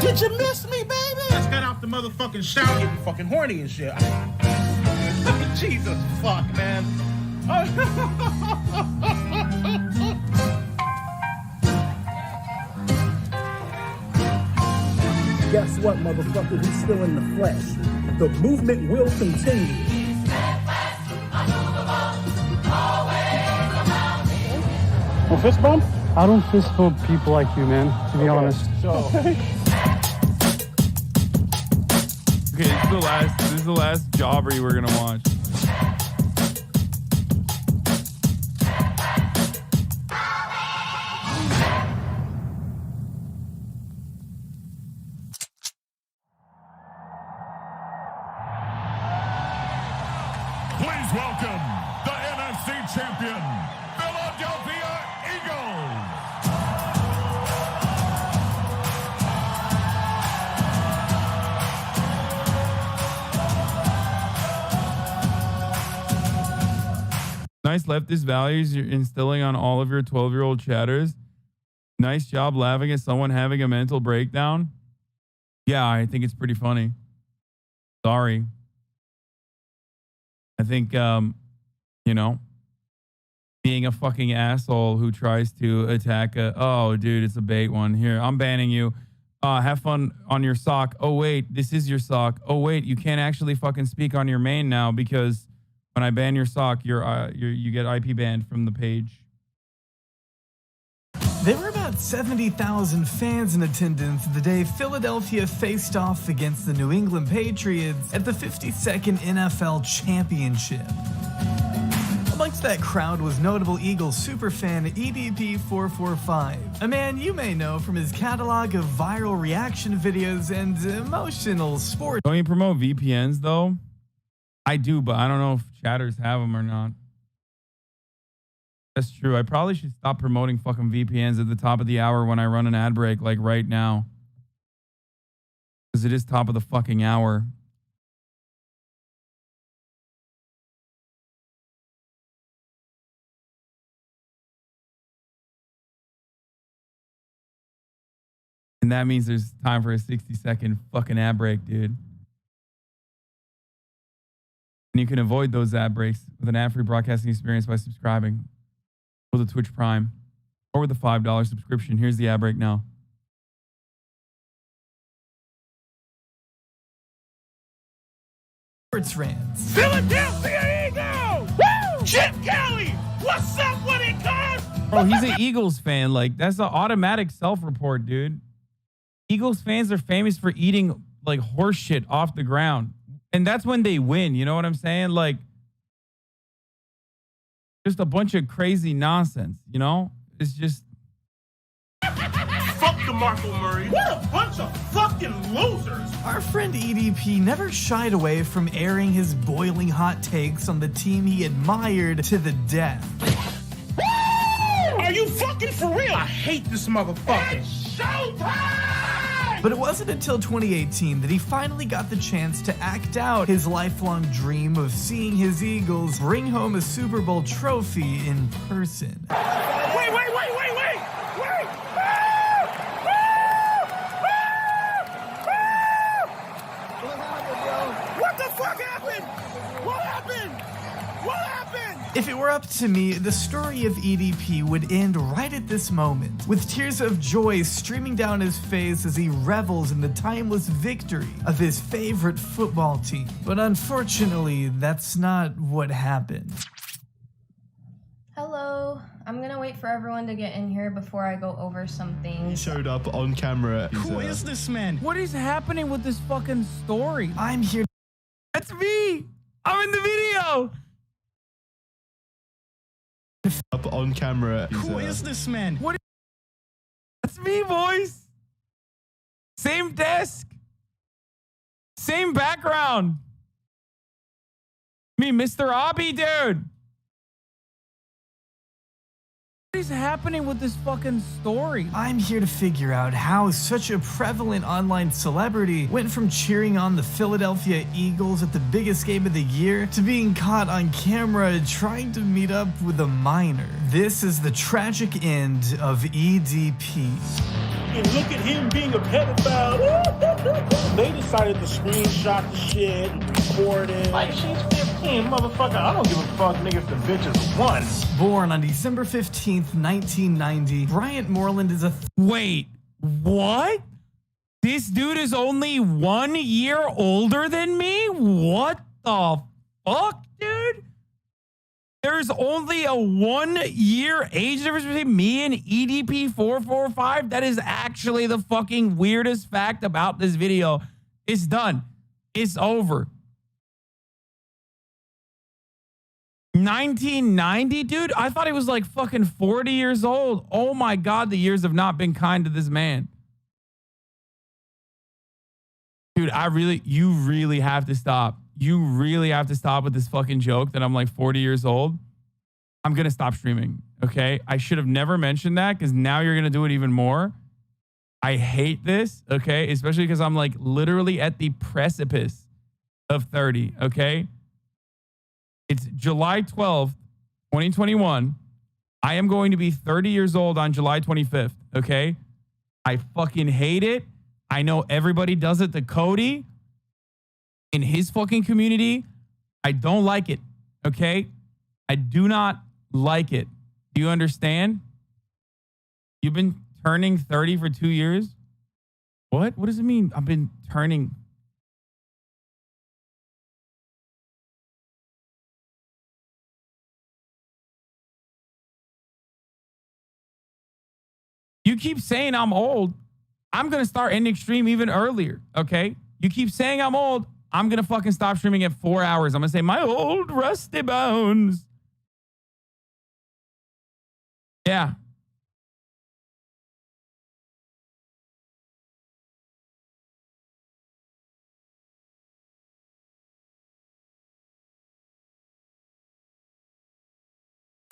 Did you miss me, baby? Let's get off the motherfucking shower. Getting fucking horny and shit. Jesus fuck, man. Guess what, motherfucker? He's still in the flesh. The movement will continue. Well, fist bump? I don't fist bump people like you, man, to be honest. So. Okay, this is the last jobbery we're gonna watch. Please welcome the NFC champion, Philadelphia Eagles. Nice leftist values you're instilling on all of your 12-year-old chatters. Nice job laughing at someone having a mental breakdown. Yeah, I think it's pretty funny. Sorry. I think, you know, being a fucking asshole who tries to attack oh, dude, it's a bait one. Here, I'm banning you. Have fun on your sock. Oh, wait, this is your sock. Oh, wait, you can't actually fucking speak on your main now because when I ban your sock, you get IP banned from the page. There were about 70,000 fans in attendance the day Philadelphia faced off against the New England Patriots at the 52nd NFL Championship. Amongst that crowd was notable Eagles superfan EDP445, a man you may know from his catalog of viral reaction videos and emotional sports. Don't you promote VPNs though? I do, but I don't know if chatters have them or not. That's true. I probably should stop promoting fucking VPNs at the top of the hour when I run an ad break, like right now. Because it is top of the fucking hour. And that means there's time for a 60-second fucking ad break, dude. And you can avoid those ad breaks with an ad-free broadcasting experience by subscribing with the Twitch Prime or with a $5 subscription. Here's the ad break now. Sports rants. Philadelphia Eagles! Woo! Chip Kelly! What's up with it, cuz? Bro, he's an Eagles fan. Like, that's an automatic self-report, dude. Eagles fans are famous for eating, like, horse shit off the ground. And that's when they win. You know what I'm saying? Like, just a bunch of crazy nonsense, you know? It's just... Fuck DeMarco Murray. What a bunch of fucking losers. Our friend EDP never shied away from airing his boiling hot takes on the team he admired to the death. Are you fucking for real? I hate this motherfucker. It's showtime! But it wasn't until 2018 that he finally got the chance to act out his lifelong dream of seeing his Eagles bring home a Super Bowl trophy in person. Wait! What the fuck happened? What happened? If it were up to me, the story of EDP would end right at this moment, with tears of joy streaming down his face as he revels in the timeless victory of his favorite football team. But unfortunately, that's not what happened. Hello. I'm gonna wait for everyone to get in here before I go over something. He showed up on camera. Who is this man? What is happening with this fucking story? I'm here. That's me. I'm in the video. Up on camera. Who is this man? What? That's me, boys. Same desk. Same background. Me, Mr. Abi, dude. What is happening with this fucking story? I'm here to figure out how such a prevalent online celebrity went from cheering on the Philadelphia Eagles at the biggest game of the year to being caught on camera trying to meet up with a minor. This is the tragic end of EDP. fucking look at him being a pedophile. They decided to screenshot the shit and record it. Like, she's 15, motherfucker. I don't give a fuck, nigga, if the bitch is 1. Born on December 15th, 1990, Bryant Moreland is a Wait, what? This dude is only 1 year older than me? What the fuck, dude? There's only a 1 year age difference between me and EDP 445. That is actually the fucking weirdest fact about this video. It's done. It's over. 1990, dude? I thought he was like fucking 40 years old. Oh my God, the years have not been kind to this man. Dude, you really have to stop. You really have to stop with this fucking joke that I'm like 40 years old. I'm going to stop streaming. Okay. I should have never mentioned that because now you're going to do it even more. I hate this. Okay. Especially because I'm like literally at the precipice of 30. Okay. It's July 12th, 2021. I am going to be 30 years old on July 25th. Okay. I fucking hate it. I know everybody does it to Cody in his fucking community. I don't like it. Okay. I do not like it. Do you understand? You've been turning 30 for 2 years. What? What does it mean? I've been turning. You keep saying I'm old. I'm going to start ending stream even earlier. Okay. You keep saying I'm old. I'm going to fucking stop streaming at 4 hours. I'm going to say my old rusty bones. Yeah.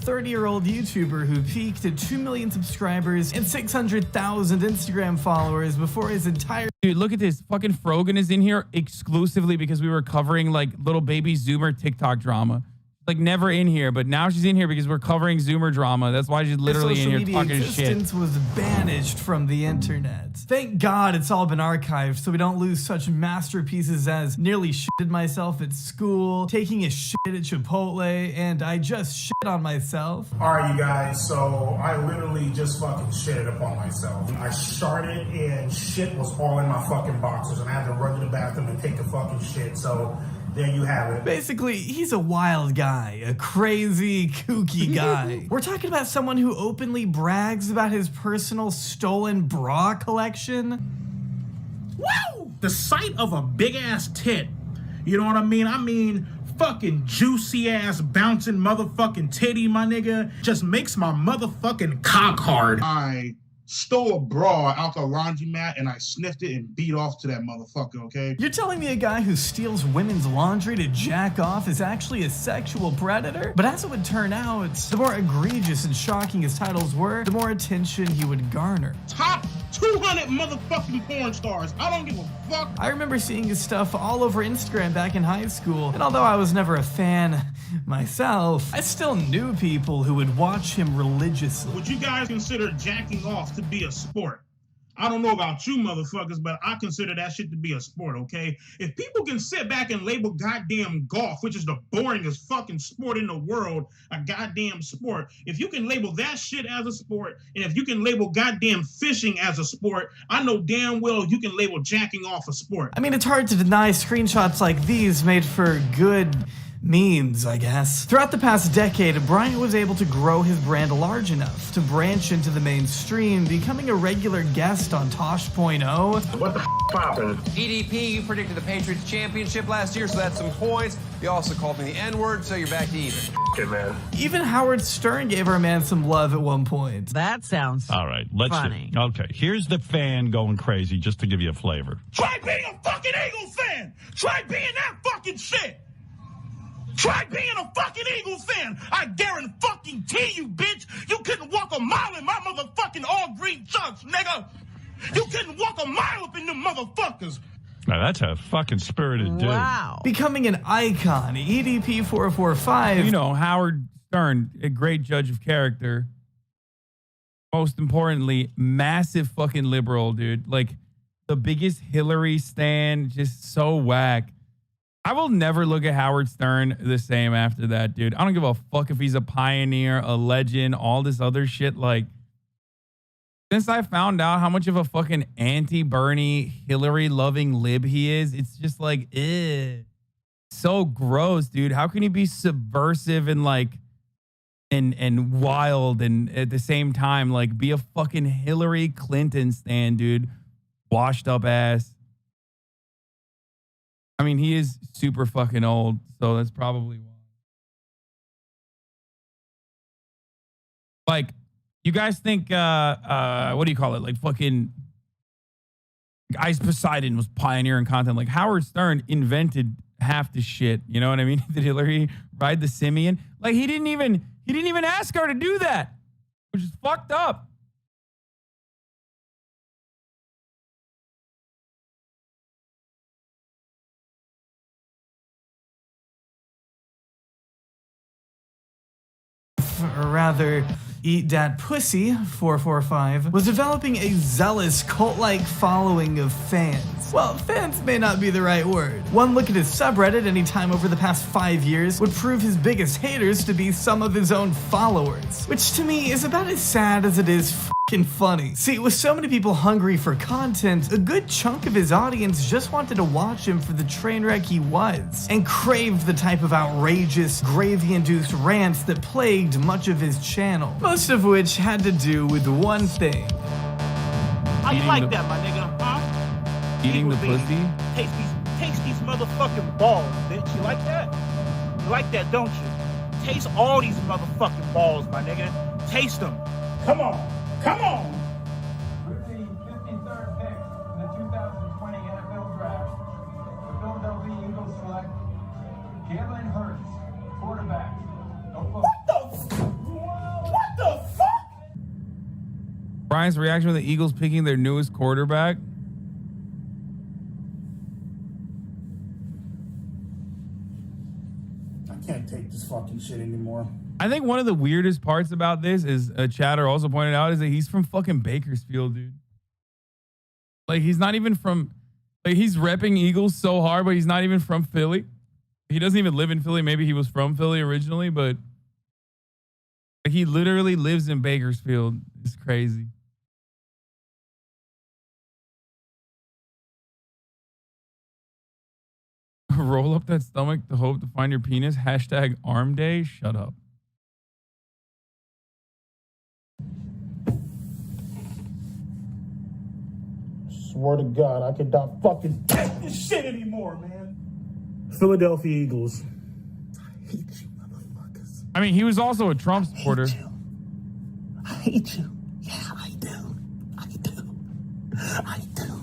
...30-year-old YouTuber who peaked at 2 million subscribers and 600,000 Instagram followers before his entire... Dude, look at this. Fucking Frogan is in here exclusively because we were covering like little baby Zoomer TikTok drama. Like never in here, but now she's in here because we're covering Zoomer drama. That's why she's literally in here talking shit. Was banished from the internet. Thank God it's all been archived so we don't lose such masterpieces as nearly shitted myself at school, taking a shit at Chipotle, and I just shit on myself. All right, you guys, so I literally just fucking shitted upon myself. I sharted and shit was all in my fucking boxers and I had to run to the bathroom and take a fucking shit, so... there you have it. Basically, he's a wild guy, a crazy, kooky guy. We're talking about someone who openly brags about his personal stolen bra collection. Woo! The sight of a big-ass tit, you know what I mean? I mean, fucking juicy-ass, bouncing motherfucking titty, my nigga, just makes my motherfucking cock hard. I stole a bra out the laundromat and I sniffed it and beat off to that motherfucker, okay? You're telling me a guy who steals women's laundry to jack off is actually a sexual predator? But as it would turn out, the more egregious and shocking his titles were, the more attention he would garner. Top 200 motherfucking porn stars. I don't give a fuck. I remember seeing his stuff all over Instagram back in high school, and although I was never a fan myself, I still knew people who would watch him religiously. Would you guys consider jacking off to be a sport? I don't know about you motherfuckers, but I consider that shit to be a sport, okay? If people can sit back and label goddamn golf, which is the boringest fucking sport in the world, a goddamn sport, if you can label that shit as a sport, and if you can label goddamn fishing as a sport, I know damn well you can label jacking off a sport. I mean, it's hard to deny screenshots like these made for good memes, I guess. Throughout the past decade, Bryant was able to grow his brand large enough to branch into the mainstream, becoming a regular guest on Tosh.0. What the f poppin'? EDP, you predicted the Patriots championship last year, so that's some points. You also called me the N-word, so you're back to even. Good man. Even Howard Stern gave our man some love at one point. That sounds all right. Let's funny. See. Okay, here's the fan going crazy just to give you a flavor. Try being a fucking Eagles fan. Try being that fucking shit. Try being a fucking Eagles fan. I guarantee you, bitch. You couldn't walk a mile in my motherfucking all green chucks, nigga. You couldn't walk a mile up in them motherfuckers. Now that's a fucking spirited dude. Wow. Becoming an icon, EDP 445. You know, Howard Stern, a great judge of character. most importantly, massive fucking liberal, dude. Like the biggest Hillary stan, just so whack. I will never look at Howard Stern the same after that, dude. I don't give a fuck if he's a pioneer, a legend, all this other shit. Like, since I found out how much of a fucking anti-Bernie, Hillary-loving lib he is, it's just like, so gross, dude. How can he be subversive and like, and wild and at the same time, like, be a fucking Hillary Clinton stan, dude? Washed up ass. I mean, he is super fucking old, so that's probably why. Like, you guys think, what do you call it? Like fucking Ice Poseidon was pioneering content. Like Howard Stern invented half the shit. You know what I mean? Did Hillary ride the simian? Like he didn't even ask her to do that, which is fucked up. Or rather, Eat Dat Pussy 445 was developing a zealous cult-like following of fans. Well, fans may not be the right word. One look at his subreddit any time over the past 5 years would prove his biggest haters to be some of his own followers, which to me is about as sad as it is fucking funny. See, with so many people hungry for content, a good chunk of his audience just wanted to watch him for the train wreck he was, and craved the type of outrageous, gravy-induced rants that plagued much of his channel, most of which had to do with one thing. How you like that, my nigga, huh? Eating the pussy? Taste these motherfucking balls, bitch. You like that? You like that, don't you? Taste all these motherfucking balls, my nigga. Taste them. Come on. Come on. With the 53rd pick in the 2020 NFL Draft, the Philadelphia Eagles select Jalen Hurts, quarterback. What the fuck? Brian's reaction with the Eagles picking their newest quarterback. I can't take this fucking shit anymore. I think one of the weirdest parts about this is a chatter also pointed out is that he's from fucking Bakersfield, dude. Like he's not even from, like he's repping Eagles so hard, but he's not even from Philly. He doesn't even live in Philly. Maybe he was from Philly originally, but like he literally lives in Bakersfield. It's crazy. Roll up that stomach to hope to find your penis. Hashtag arm day. Shut up. Swear to God, I could not fucking take this shit anymore, man. Philadelphia Eagles. I hate you, motherfuckers. I mean, he was also a Trump supporter. I hate you. Yeah, I do. I do. I do.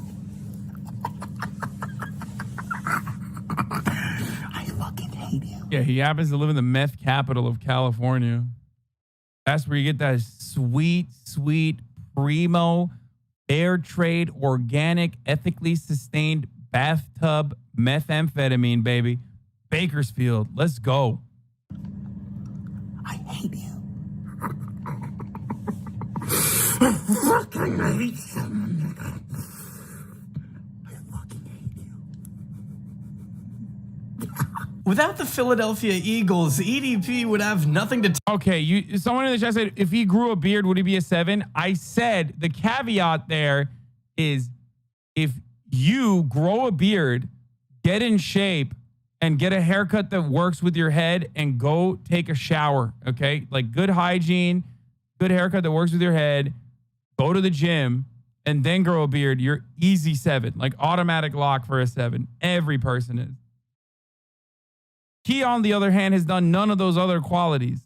I fucking hate you. Yeah, he happens to live in the meth capital of California. That's where you get that sweet, sweet, primo, fair trade, organic, ethically sustained bathtub methamphetamine, baby. Bakersfield, let's go. I hate you. I fucking hate you. Without the Philadelphia Eagles, EDP would have nothing to Okay, someone in the chat said, if he grew a beard, would he be a 7? I said the caveat there is if you grow a beard, get in shape, and get a haircut that works with your head and go take a shower, okay? Like good hygiene, good haircut that works with your head, go to the gym, and then grow a beard, you're easy 7. Like automatic lock for a 7. Every person is. He, on the other hand, has done none of those other qualities.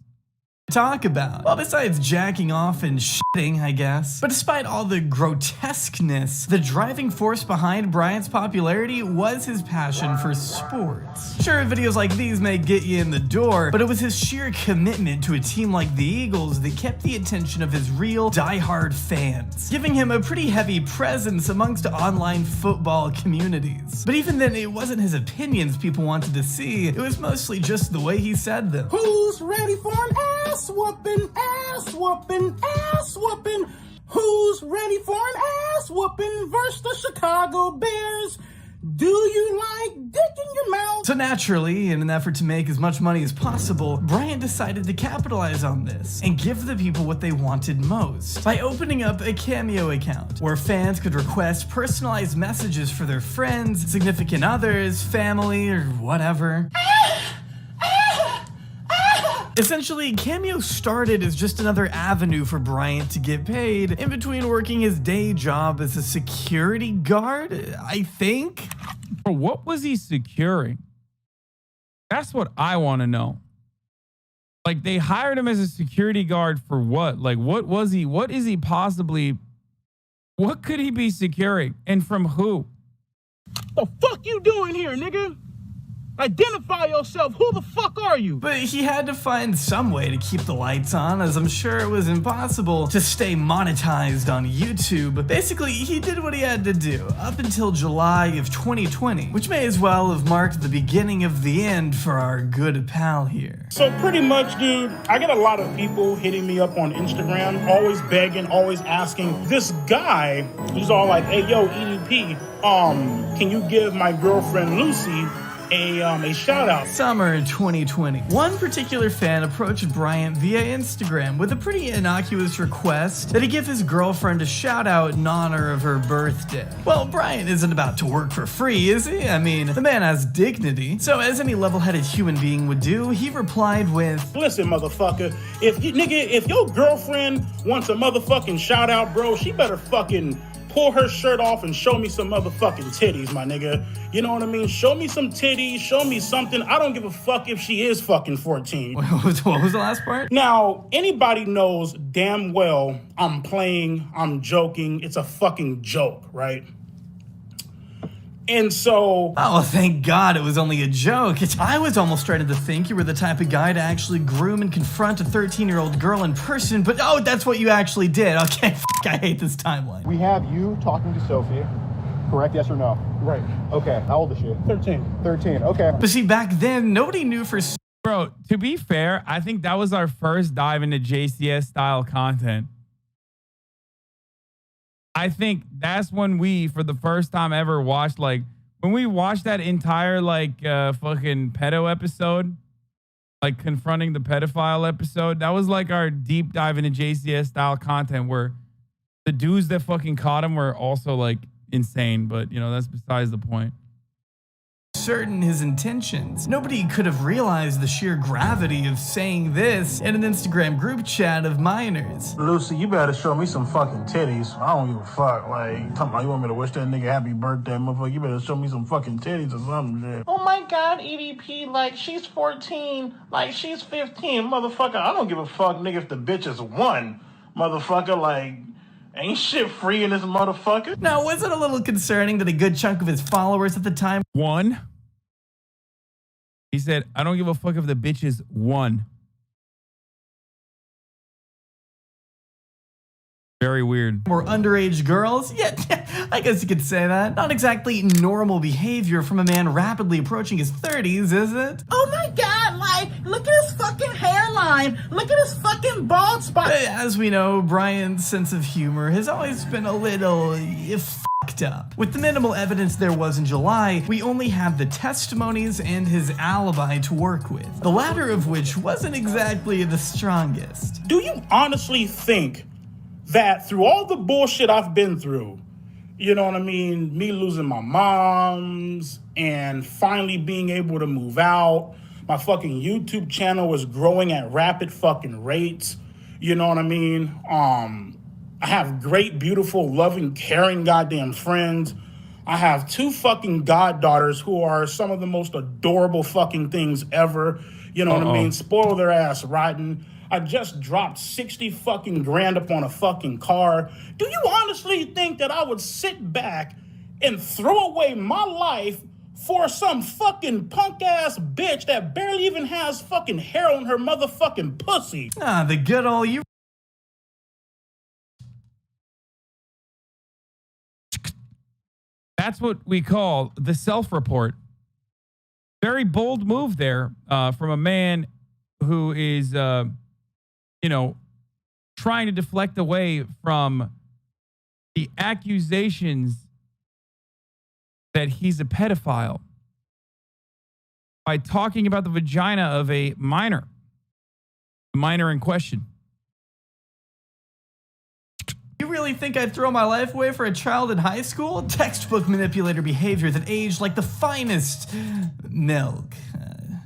talk about. Well, besides jacking off and shitting, I guess. But despite all the grotesqueness, the driving force behind Bryant's popularity was his passion for sports. Sure, videos like these may get you in the door, but it was his sheer commitment to a team like the Eagles that kept the attention of his real diehard fans, giving him a pretty heavy presence amongst online football communities. But even then, it wasn't his opinions people wanted to see, it was mostly just the way he said them. Who's ready for an ass whooping, ass whooping, ass whooping? Who's ready for an ass whooping versus the Chicago Bears? Do you like dick in your mouth? So naturally, in an effort to make as much money as possible, Bryant decided to capitalize on this and give the people what they wanted most by opening up a Cameo account where fans could request personalized messages for their friends, significant others, family, or whatever. Essentially, Cameo started as just another avenue for Bryant to get paid in between working his day job as a security guard, I think. Bro, what was he securing? That's what I want to know. Like, they hired him as a security guard for what? Like, what was he? What is he possibly? What could he be securing? And from who? The fuck you doing here, nigga? Identify yourself. Who the fuck are you? But he had to find some way to keep the lights on, as I'm sure it was impossible to stay monetized on YouTube. Basically, he did what he had to do up until July of 2020, which may as well have marked the beginning of the end for our good pal here. So pretty much, dude, I get a lot of people hitting me up on Instagram, always begging, always asking. This guy, he's all like, hey, yo, EDP, can you give my girlfriend Lucy a shout out? Summer 2020. One particular fan approached Bryant via Instagram with a pretty innocuous request that he give his girlfriend a shout out in honor of her birthday. Well, Bryant isn't about to work for free, is he? I mean, the man has dignity. So as any level-headed human being would do, he replied with, listen, motherfucker, if your girlfriend wants a motherfucking shout out, bro, she better fucking pull her shirt off and show me some motherfucking titties, my nigga. You know what I mean? Show me some titties, show me something. I don't give a fuck if she is fucking 14. What was the last part? Now, anybody knows damn well I'm playing, I'm joking. It's a fucking joke, right? And so... Oh, thank God it was only a joke. I was almost starting to think you were the type of guy to actually groom and confront a 13-year-old girl in person, but oh, that's what you actually did. Okay, I hate this timeline. We have you talking to Sophie, correct? Yes or no? Right. Okay, how old is she? 13. 13, okay. But see, back then, nobody knew for... Bro, to be fair, I think that was our first dive into JCS-style content. I think that's when we, for the first time ever, watched, like, when we watched that entire, like, fucking pedo episode, like, confronting the pedophile episode, that was, like, our deep dive into JCS-style content where the dudes that fucking caught him were also, like, insane. But, you know, that's besides the point. Certain his intentions. Nobody could have realized the sheer gravity of saying this in an Instagram group chat of minors. Lucy, you better show me some fucking titties. I don't give a fuck. Like, talking about you want me to wish that nigga happy birthday, motherfucker. You better show me some fucking titties or something shit. Oh my God, EDP, like, she's 14, like, she's 15, motherfucker. I don't give a fuck, nigga, if the bitch is 1, motherfucker, like... Ain't shit free in this motherfucker. Now, was it a little concerning that a good chunk of his followers at the time... 1. He said, I don't give a fuck if the bitch is 1. Very weird. Or underage girls? Yeah, I guess you could say that. Not exactly normal behavior from a man rapidly approaching his 30s, is it? Oh my God, like, look at his fucking hairline. Look at his fucking bald spot. As we know, Brian's sense of humor has always been a little fucked up. With the minimal evidence there was in July, we only have the testimonies and his alibi to work with, the latter of which wasn't exactly the strongest. Do you honestly think that through all the bullshit I've been through, you know what I mean, me losing my moms and finally being able to move out, my fucking YouTube channel was growing at rapid fucking rates, you know what I mean? I have great, beautiful, loving, caring goddamn friends. I have 2 fucking goddaughters who are some of the most adorable fucking things ever, you know what I mean? Spoil their ass rotten. I just dropped 60 fucking grand up on a fucking car. Do you honestly think that I would sit back and throw away my life for some fucking punk ass bitch that barely even has fucking hair on her motherfucking pussy. Ah, the good old you. That's what we call the self-report. Very bold move there from a man who is, you know, trying to deflect away from the accusations that he's a pedophile by talking about the vagina of a minor in question. You really think I'd throw my life away for a child in high school? Textbook manipulator behavior that aged like the finest milk.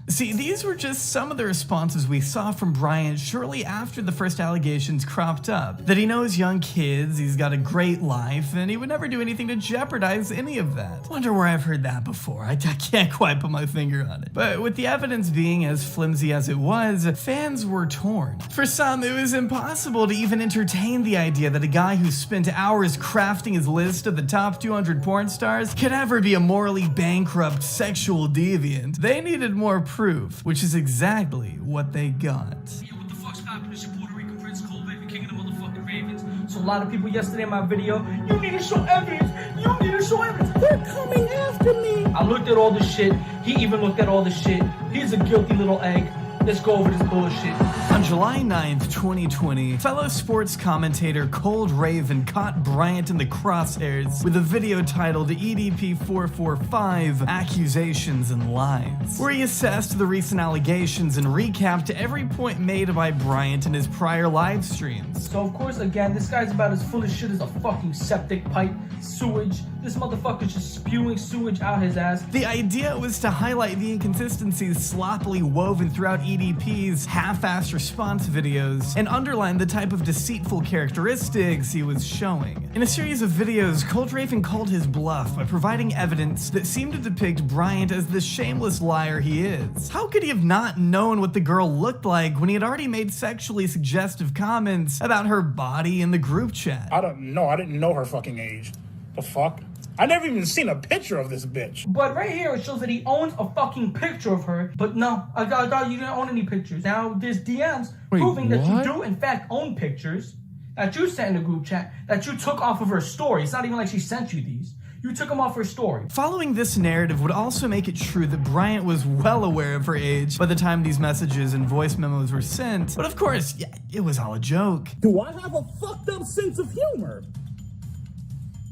See, these were just some of the responses we saw from Bryant shortly after the first allegations cropped up. That he knows young kids, he's got a great life, and he would never do anything to jeopardize any of that. Wonder where I've heard that before. I can't quite put my finger on it. But with the evidence being as flimsy as it was, fans were torn. For some, it was impossible to even entertain the idea that a guy who spent hours crafting his list of the top 200 porn stars could ever be a morally bankrupt sexual deviant. They needed more proof, which is exactly what they got. Yo, what the fuck's happening? It's your Puerto Rican Prince Cold Baby, king of the motherfucking Ravens. So a lot of people yesterday in my video, you need to show evidence. You need to show evidence. They're coming after me. I looked at all the shit. He even looked at all the shit. He's a guilty little egg. Let's go over this bullshit. On July 9th, 2020, fellow sports commentator Cold Raven caught Bryant in the crosshairs with a video titled EDP 445 Accusations and Lies, where he assessed the recent allegations and recapped every point made by Bryant in his prior live streams. So of course, again, this guy's about as full of shit as a fucking septic pipe. Sewage. This motherfucker's just spewing sewage out his ass. The idea was to highlight the inconsistencies sloppily woven throughout EDP's half-assed response videos and underline the type of deceitful characteristics he was showing. In a series of videos, Cold Raven called his bluff by providing evidence that seemed to depict Bryant as the shameless liar he is. How could he have not known what the girl looked like when he had already made sexually suggestive comments about her body in the group chat? I don't know. I didn't know her fucking age. The fuck? I never even seen a picture of this bitch. But right here it shows that he owns a fucking picture of her. But no, I got you didn't own any pictures. Now there's DMs proving that you do in fact own pictures that you sent in the group chat that you took off of her story. It's not even like she sent you these. You took them off her story. Following this narrative would also make it true that Bryant was well aware of her age by the time these messages and voice memos were sent. But of course, yeah, it was all a joke. Do I have a fucked up sense of humor?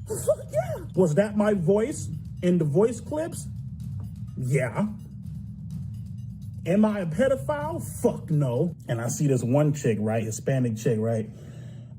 Fuck yeah. Was that my voice in the voice clips? Yeah. Am I a pedophile? Fuck no. And I see this one chick, right? Hispanic chick, right?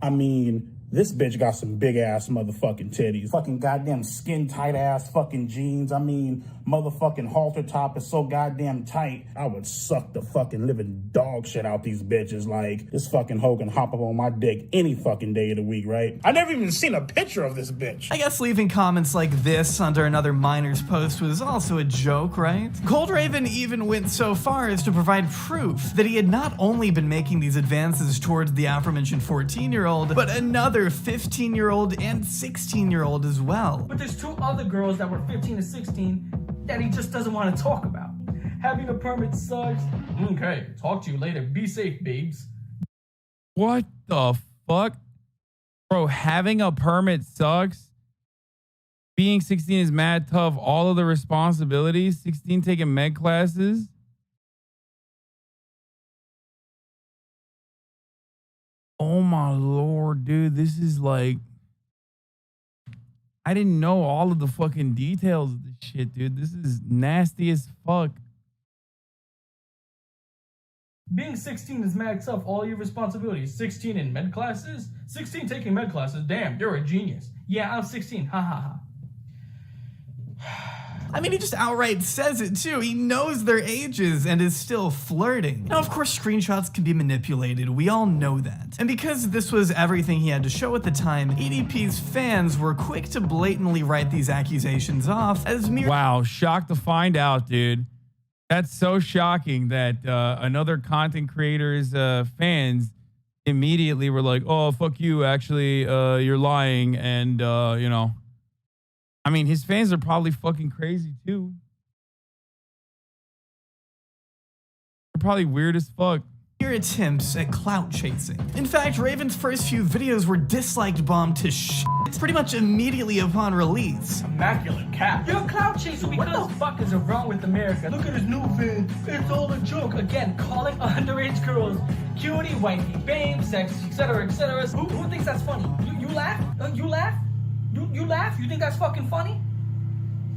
I mean, this bitch got some big ass motherfucking titties. Fucking goddamn skin tight ass fucking jeans. I mean, motherfucking halter top is so goddamn tight. I would suck the fucking living dog shit out these bitches. Like, this fucking hoe can hop up on my dick any fucking day of the week, right? I never even seen a picture of this bitch. I guess leaving comments like this under another minor's post was also a joke, right? Cold Raven even went so far as to provide proof that he had not only been making these advances towards the aforementioned 14-year-old, but another 15-year-old and 16-year-old as well. But there's two other girls that were 15 and 16 that he just doesn't want to talk about. Having a permit sucks. Okay, talk to you later. Be safe, babes. What the fuck? Bro, having a permit sucks. Being 16 is mad tough. All of the responsibilities. 16 taking med classes. Oh my lord, dude. This is like... I didn't know all of the fucking details of this shit, dude. This is nasty as fuck. Being 16 is mad tough. All your responsibilities. 16 in med classes? 16 taking med classes. Damn, you're a genius. Yeah, I'm 16. Ha ha ha. I mean, he just outright says it too. He knows their ages and is still flirting. Now, of course, screenshots can be manipulated. We all know that. And because this was everything he had to show at the time, EDP's fans were quick to blatantly write these accusations off as mere— Wow, shocked to find out, dude. That's so shocking that another content creator's fans immediately were like, oh, fuck you, actually, you're lying, and, you know. I mean, his fans are probably fucking crazy, too. probably weird as fuck. Attempts at clout chasing. In fact, Raven's first few videos were disliked bombed to shit pretty much immediately upon release. Immaculate cat. You're a clout chaser because what the fuck is wrong with America? Look at his new vid. It's all a joke. Again, calling underage girls cutie, wifey, babe, sex, etc., etc. Who thinks that's funny? You laugh? You laugh? You laugh? You think that's fucking funny?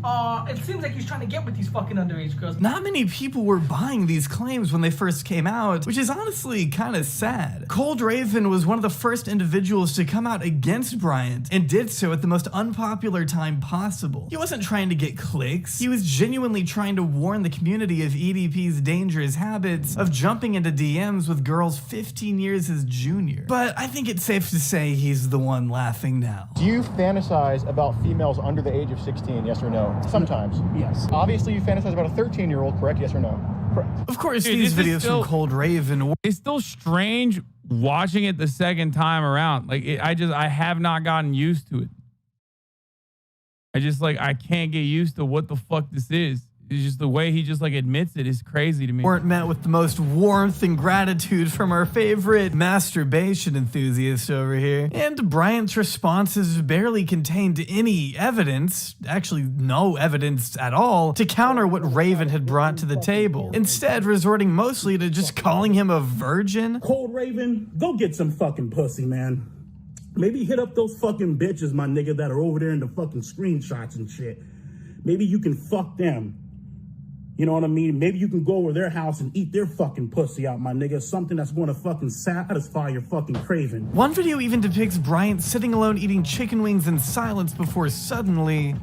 It seems like he's trying to get with these fucking underage girls. Not many people were buying these claims when they first came out, which is honestly kind of sad. Cold Raven was one of the first individuals to come out against Bryant and did so at the most unpopular time possible. He wasn't trying to get clicks. He was genuinely trying to warn the community of EDP's dangerous habits of jumping into DMs with girls 15 years his junior. But I think it's safe to say he's the one laughing now. Do you fantasize about females under the age of 16, yes or no? Sometimes. Yes. Obviously, you fantasize about a 13-year-old, correct? Yes or no? Correct. Of course, Dude, these videos from Cold Raven. It's still strange watching it the second time around. Like, I have not gotten used to it. I can't get used to what the fuck this is. It's just the way he just like admits it is crazy to me. Weren't met with the most warmth and gratitude from our favorite masturbation enthusiast over here. And Bryant's responses barely contained any evidence, actually no evidence at all, to counter what Raven had brought to the table. Instead, resorting mostly to just calling him a virgin. Cold Raven, go get some fucking pussy, man. Maybe hit up those fucking bitches, my nigga, that are over there in the fucking screenshots and shit. Maybe you can fuck them. You know what I mean? Maybe you can go over their house and eat their fucking pussy out, my nigga. Something that's going to fucking satisfy your fucking craving. One video even depicts Bryant sitting alone eating chicken wings in silence before suddenly...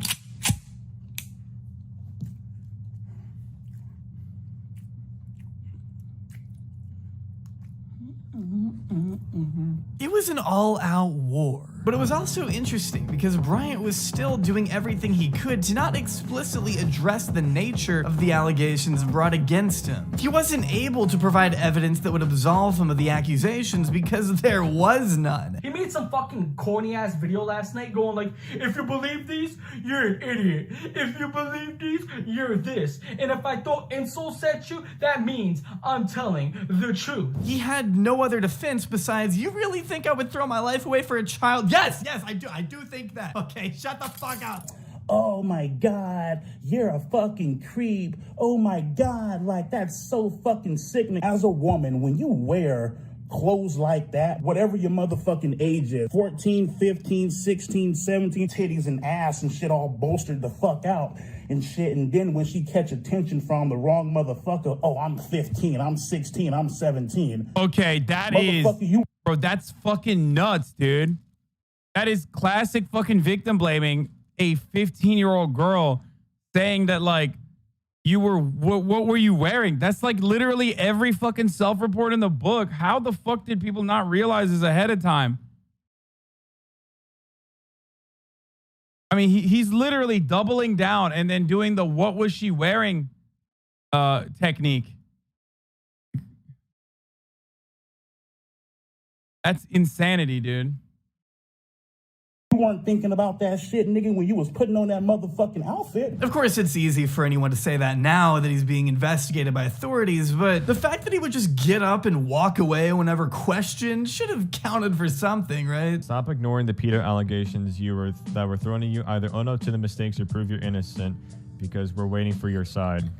It was an all-out war. But it was also interesting because Bryant was still doing everything he could to not explicitly address the nature of the allegations brought against him. He wasn't able to provide evidence that would absolve him of the accusations because there was none. He made some fucking corny ass video last night going like, if you believe these, you're an idiot. If you believe these, you're this. And if I throw insults at you, that means I'm telling the truth. He had no other defense besides, you really think I would throw my life away for a child? Yes, I do think that. Okay, shut the fuck up. Oh my God, you're a fucking creep. Oh my God, like that's so fucking sickening. As a woman, when you wear clothes like that, whatever your motherfucking age is, 14, 15, 16, 17, titties and ass and shit all bolstered the fuck out and shit. And then when she catch attention from the wrong motherfucker, oh, I'm 15, I'm 16, I'm 17. Okay, bro, that's fucking nuts, dude. That is classic fucking victim blaming a 15-year-old girl saying that like you were what were you wearing? That's like literally every fucking self-report in the book. How the fuck did people not realize this ahead of time? I mean, he's literally doubling down and then doing the what was she wearing technique. That's insanity, dude. You weren't thinking about that shit, nigga, when you was putting on that motherfucking outfit. Of course, it's easy for anyone to say that now that he's being investigated by authorities, but the fact that he would just get up and walk away whenever questioned should have counted for something, right? Stop ignoring the pedo allegations that were thrown at you. Either own up to the mistakes or prove you're innocent, because we're waiting for your side.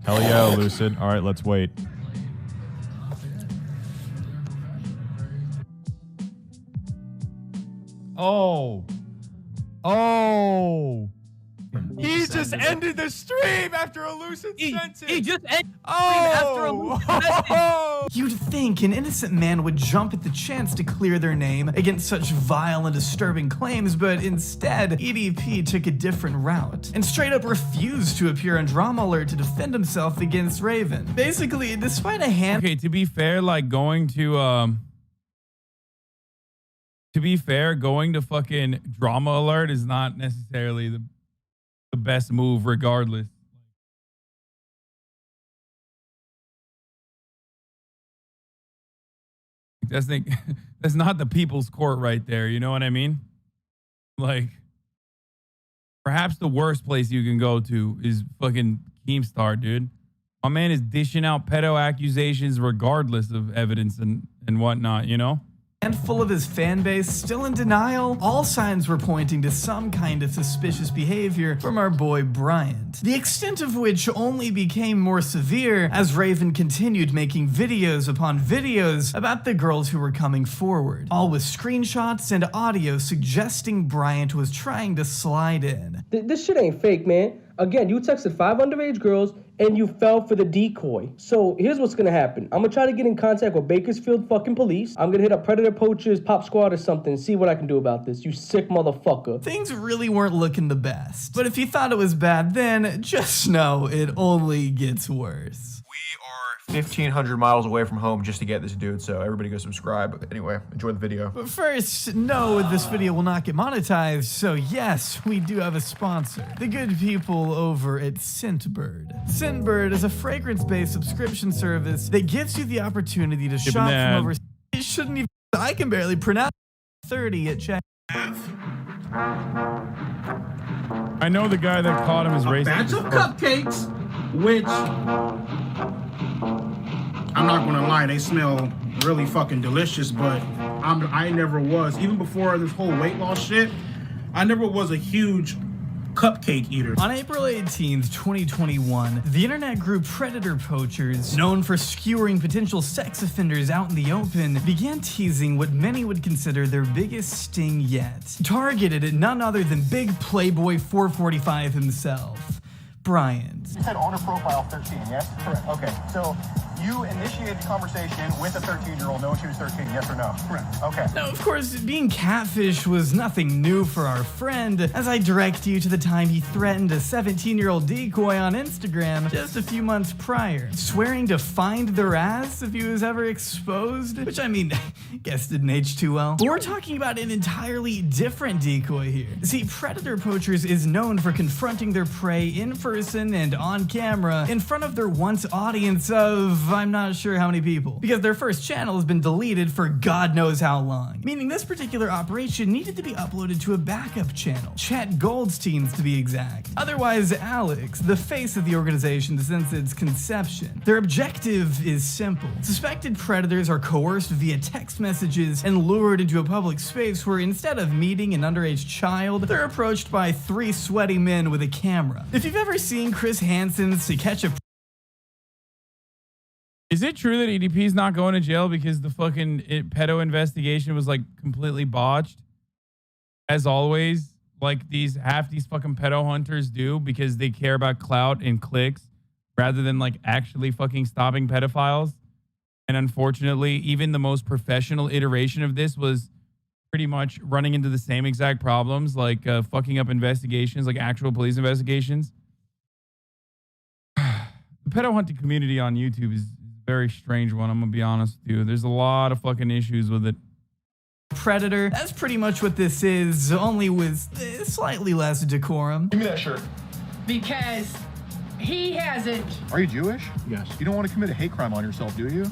Hell yeah, Lucid. All right, let's wait. Oh. He just ended the stream after a lucid sentence. He just ended the stream after a lucid sentence. You'd think an innocent man would jump at the chance to clear their name against such vile and disturbing claims, but instead, EDP took a different route and straight up refused to appear on Drama Alert to defend himself against Raven. Basically, despite a hand... Okay, to be fair, like going to be fair, going to fucking Drama Alert is not necessarily the best move regardless. That's not the people's court right there. You know what I mean? Like, perhaps the worst place you can go to is fucking Keemstar, dude. My man is dishing out pedo accusations regardless of evidence and whatnot, you know? Handful of his fan base still in denial, all signs were pointing to some kind of suspicious behavior from our boy Bryant. The extent of which only became more severe as Raven continued making videos upon videos about the girls who were coming forward, all with screenshots and audio suggesting Bryant was trying to slide in. This shit ain't fake, man. Again, you texted 5 underage girls and you fell for the decoy. So here's what's gonna happen. I'm gonna try to get in contact with Bakersfield fucking police. I'm gonna hit up Predator Poachers, Pop Squad or something, see what I can do about this. You sick motherfucker. Things really weren't looking the best. But if you thought it was bad then, just know it only gets worse. 1,500 miles away from home just to get this dude, so everybody go subscribe. Anyway, enjoy the video. But first, no, this video will not get monetized, so yes, we do have a sponsor. The good people over at Scentbird. Scentbird is a fragrance-based subscription service that gives you the opportunity to shop from over... It shouldn't even... I can barely pronounce 30 at check. I know the guy that caught him is racist. Batch of cupcakes, which... I'm not gonna lie, they smell really fucking delicious, but I never was, even before this whole weight loss shit, I never was a huge cupcake eater. On April 18th, 2021, the internet group Predator Poachers, known for skewering potential sex offenders out in the open, began teasing what many would consider their biggest sting yet, targeted at none other than big Playboy 445 himself, Bryant. You said owner profile 13, yes? Correct. Okay, so you initiated the conversation with a 13-year-old knowing she was 13, yes or no? Correct. Okay. Now, of course, being catfish was nothing new for our friend, as I direct you to the time he threatened a 17-year-old decoy on Instagram just a few months prior, swearing to find their ass if he was ever exposed, which I mean, guess didn't age too well. But we're talking about an entirely different decoy here. See, Predator Poachers is known for confronting their prey in person and on camera in front of their once audience of I'm not sure how many people, because their first channel has been deleted for God knows how long, meaning this particular operation needed to be uploaded to a backup channel, Chet Goldstein's to be exact, otherwise Alex, the face of the organization since its conception. Their objective is simple. Suspected predators are coerced via text messages and lured into a public space where instead of meeting an underage child, they're approached by 3 sweaty men with a camera. If you've ever seen Chris Hansen's To Catch a... Is it true that EDP is not going to jail because the fucking pedo investigation was like completely botched? As always, like half these fucking pedo hunters do because they care about clout and clicks rather than like actually fucking stopping pedophiles. And unfortunately, even the most professional iteration of this was pretty much running into the same exact problems, like fucking up investigations, like actual police investigations. The pedo hunting community on YouTube is a very strange one, I'm gonna be honest with you. There's a lot of fucking issues with it. Predator, that's pretty much what this is, only with slightly less decorum. Give me that shirt. Because he hasn't. Are you Jewish? Yes. You don't want to commit a hate crime on yourself, do you?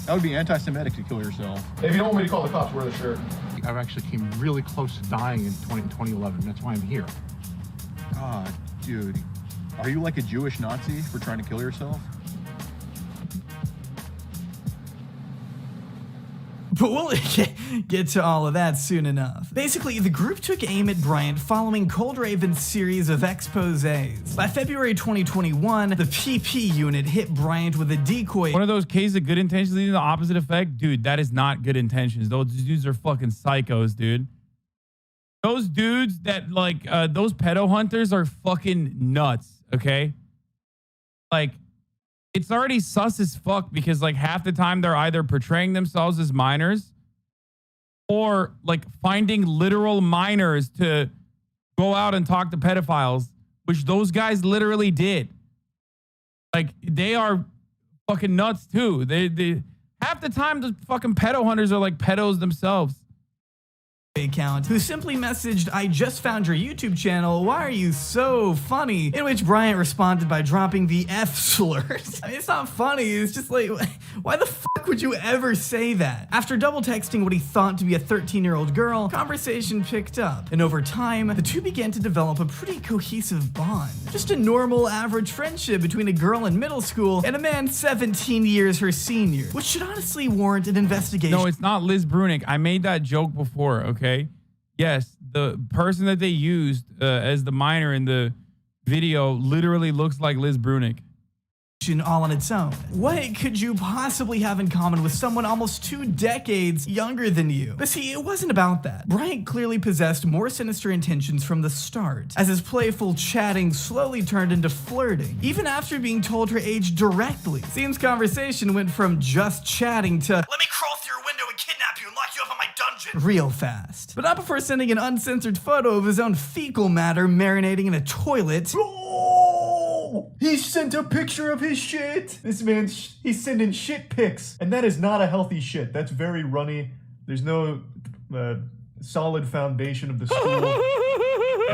That would be anti-Semitic to kill yourself. If you don't want me to call the cops, wear the shirt. I've actually came really close to dying in 2011. That's why I'm here. God, dude. Are you like a Jewish Nazi for trying to kill yourself? But we'll get to all of that soon enough. Basically, the group took aim at Bryant following Cold Raven's series of exposés. By February 2021, the PP unit hit Bryant with a decoy. One of those cases of good intentions leading to the opposite effect? Dude, that is not good intentions. Those dudes are fucking psychos, dude. Those dudes that like, those pedo hunters are fucking nuts, okay? Like, it's already sus as fuck because like half the time they're either portraying themselves as minors or like finding literal minors to go out and talk to pedophiles, which those guys literally did. Like they are fucking nuts too. They half the time the fucking pedo hunters are like pedos themselves. account who simply messaged, "I just found your YouTube channel, why are you so funny?" In which Bryant responded by dropping the F slurs. I mean, it's not funny, it's just like, why the fuck would you ever say that? After double texting what he thought to be a 13-year-old girl, conversation picked up, and over time, the two began to develop a pretty cohesive bond. Just a normal, average friendship between a girl in middle school and a man 17 years her senior, which should honestly warrant an investigation. No, it's not Liz Brunick. I made that joke before, okay? Yes, the person that they used as the minor in the video literally looks like Liz Brunick. All on its own. What could you possibly have in common with someone almost 2 decades younger than you? But see, it wasn't about that. Bryant clearly possessed more sinister intentions from the start, as his playful chatting slowly turned into flirting, even after being told her age directly. Seems conversation went from just chatting to, "Let me crawl through your window and kidnap you and lock you up in my dungeon," real fast. But not before sending an uncensored photo of his own fecal matter marinating in a toilet. He sent a picture of his shit. This man, he's sending shit pics. And that is not a healthy shit. That's very runny. There's no solid foundation of the stool.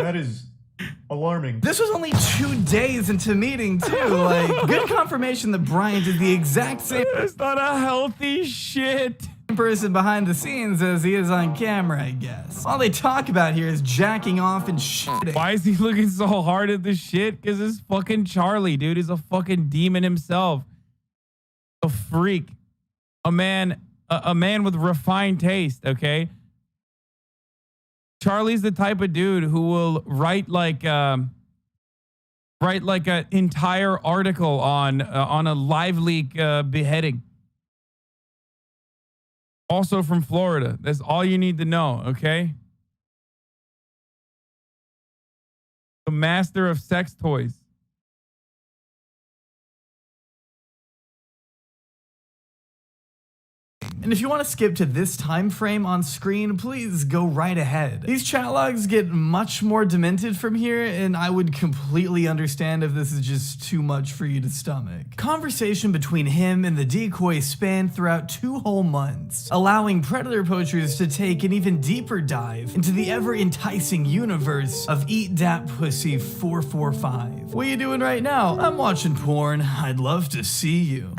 That is alarming. This was only 2 days into meeting too. Like, good confirmation that Bryant is the exact same. It's not a healthy shit. Person behind the scenes as he is on camera, I guess. All they talk about here is jacking off and shitting. Why is he looking so hard at the shit? Because it's fucking Charlie, dude. He's a fucking demon himself. A freak. A man with refined taste, okay? Charlie's the type of dude who will write like an entire article on a live leak beheading. Also from Florida. That's all you need to know, okay? The master of sex toys. And if you want to skip to this time frame on screen, please go right ahead. These chat logs get much more demented from here, and I would completely understand if this is just too much for you to stomach. Conversation between him and the decoy spanned throughout 2 whole months, allowing predator poachers to take an even deeper dive into the ever-enticing universe of Eat Dat Pussy 445. What are you doing right now? I'm watching porn. I'd love to see you.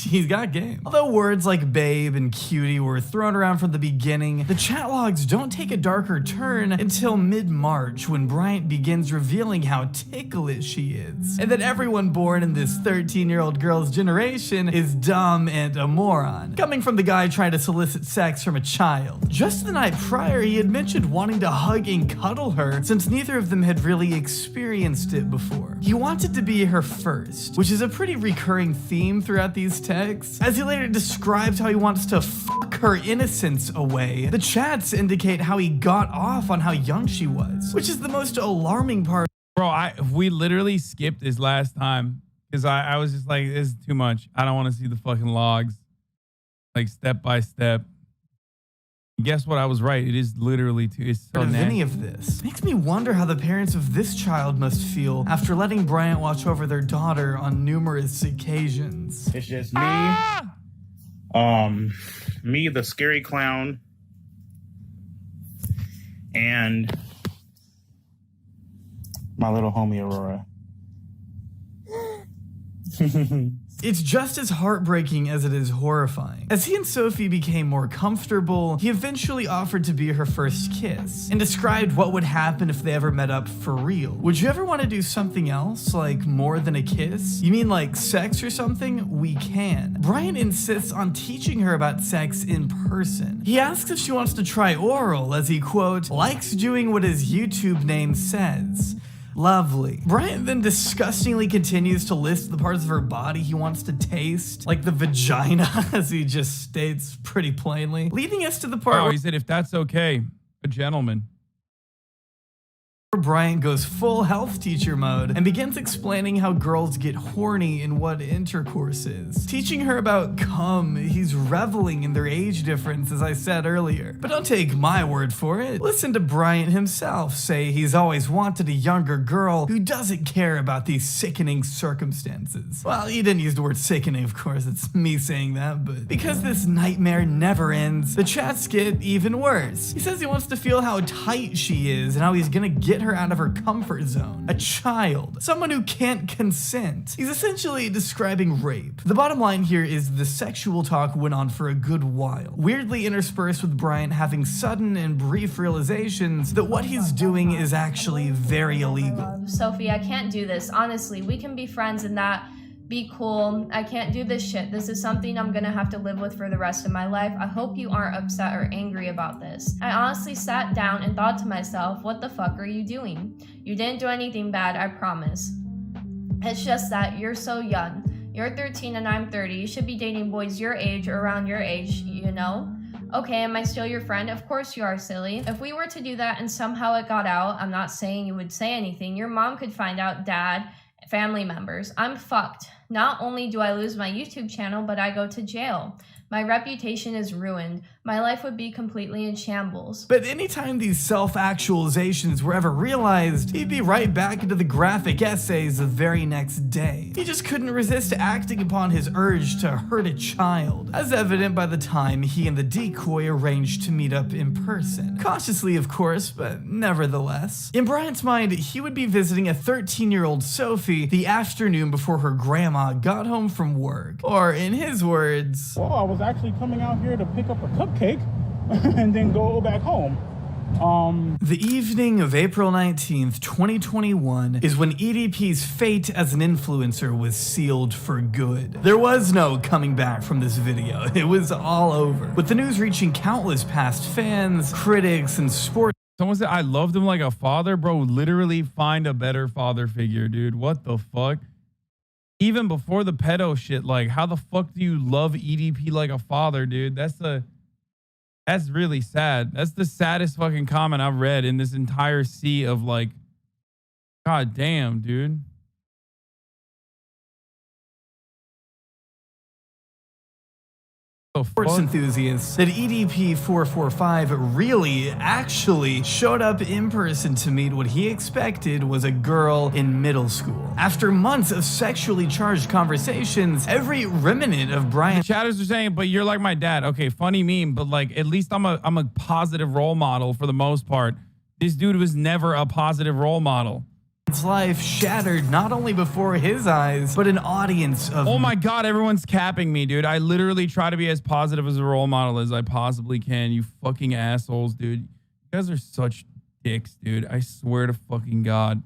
He's got game. Although words like babe and cutie were thrown around from the beginning, the chat logs don't take a darker turn until mid-March, when Bryant begins revealing how ticklish she is, and that everyone born in this 13-year-old girl's generation is dumb and a moron, coming from the guy trying to solicit sex from a child. Just the night prior, he had mentioned wanting to hug and cuddle her, since neither of them had really experienced it before. He wanted to be her first, which is a pretty recurring theme throughout these texts, as he later describes how he wants to fuck her innocence away. The chats indicate how he got off on how young she was, which is the most alarming part. Bro, we literally skipped this last time because I was just like, this is too much. I don't want to see the fucking logs, like step by step. Guess what? I was right. It is literally too. It's so nasty. Any of this makes me wonder how the parents of this child must feel after letting Bryant watch over their daughter on numerous occasions. It's just me. Me, the scary clown, and my little homie Aurora. It's just as heartbreaking as it is horrifying. As he and Sophie became more comfortable, he eventually offered to be her first kiss, and described what would happen if they ever met up for real. Would you ever want to do something else, like more than a kiss? You mean like sex or something? We can. Bryant insists on teaching her about sex in person. He asks if she wants to try oral, as he, quote, likes doing what his YouTube name says. Lovely. Bryant then disgustingly continues to list the parts of her body he wants to taste, like the vagina, as he just states pretty plainly, leading us to the part where he said, if that's okay, a gentleman. Bryant goes full health teacher mode and begins explaining how girls get horny and what intercourse is. Teaching her about cum, he's reveling in their age difference, as I said earlier. But don't take my word for it. Listen to Bryant himself say he's always wanted a younger girl who doesn't care about these sickening circumstances. Well, he didn't use the word sickening, of course, it's me saying that, but because this nightmare never ends, the chats get even worse. He says he wants to feel how tight she is and how he's gonna get her out of her comfort zone. A child. Someone who can't consent. He's essentially describing rape. The bottom line here is the sexual talk went on for a good while, weirdly interspersed with Bryant having sudden and brief realizations that what he's doing is actually very illegal. Sophie, I can't do this. Honestly, we can be friends and that. Be cool. I can't do this shit. This is something I'm gonna have to live with for the rest of my life. I hope you aren't upset or angry about this. I honestly sat down and thought to myself, what the fuck are you doing? You didn't do anything bad, I promise. It's just that you're so young. You're 13 and I'm 30. You should be dating boys your age or around your age, you know? Okay, am I still your friend? Of course you are, silly. If we were to do that and somehow it got out, I'm not saying you would say anything. Your mom could find out, dad, family members. I'm fucked. Not only do I lose my YouTube channel, but I go to jail. My reputation is ruined. My life would be completely in shambles. But anytime these self-actualizations were ever realized, he'd be right back into the graphic essays the very next day. He just couldn't resist acting upon his urge to hurt a child, as evident by the time he and the decoy arranged to meet up in person. Cautiously, of course, but nevertheless. In Bryant's mind, he would be visiting a 13-year-old Sophie the afternoon before her grandma got home from work. Or in his words, well, I was actually coming out here to pick up a cupcake and then go back home. The evening of April 19th, 2021 is when EDP's fate as an influencer was sealed for good. There was no coming back from this video. It was all over, with the news reaching countless past fans, critics, and sports. Someone said, I loved him like a father. Bro, literally find a better father figure, dude. What the fuck? Even before the pedo shit, like, how the fuck do you love EDP like a father, dude? That's really sad. That's the saddest fucking comment I've read in this entire sea of, like, god damn, dude. Sports enthusiasts that EDP 445 really actually showed up in person to meet what he expected was a girl in middle school. After months of sexually charged conversations, every remnant of Bryant chatters are saying, but you're like my dad. Okay, funny meme, but like at least I'm a positive role model for the most part. This dude was never a positive role model. His life shattered not only before his eyes, but an audience of— oh my god, everyone's capping me, dude. I literally try to be as positive as a role model as I possibly can. You fucking assholes, dude. You guys are such dicks, dude. I swear to fucking god.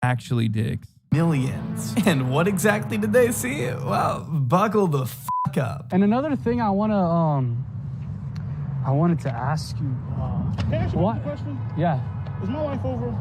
Actually dicks. Millions. And what exactly did they see? Well, buckle the fuck up. And another thing I wanted to ask you. Can I ask you a question? Yeah. Is my life over?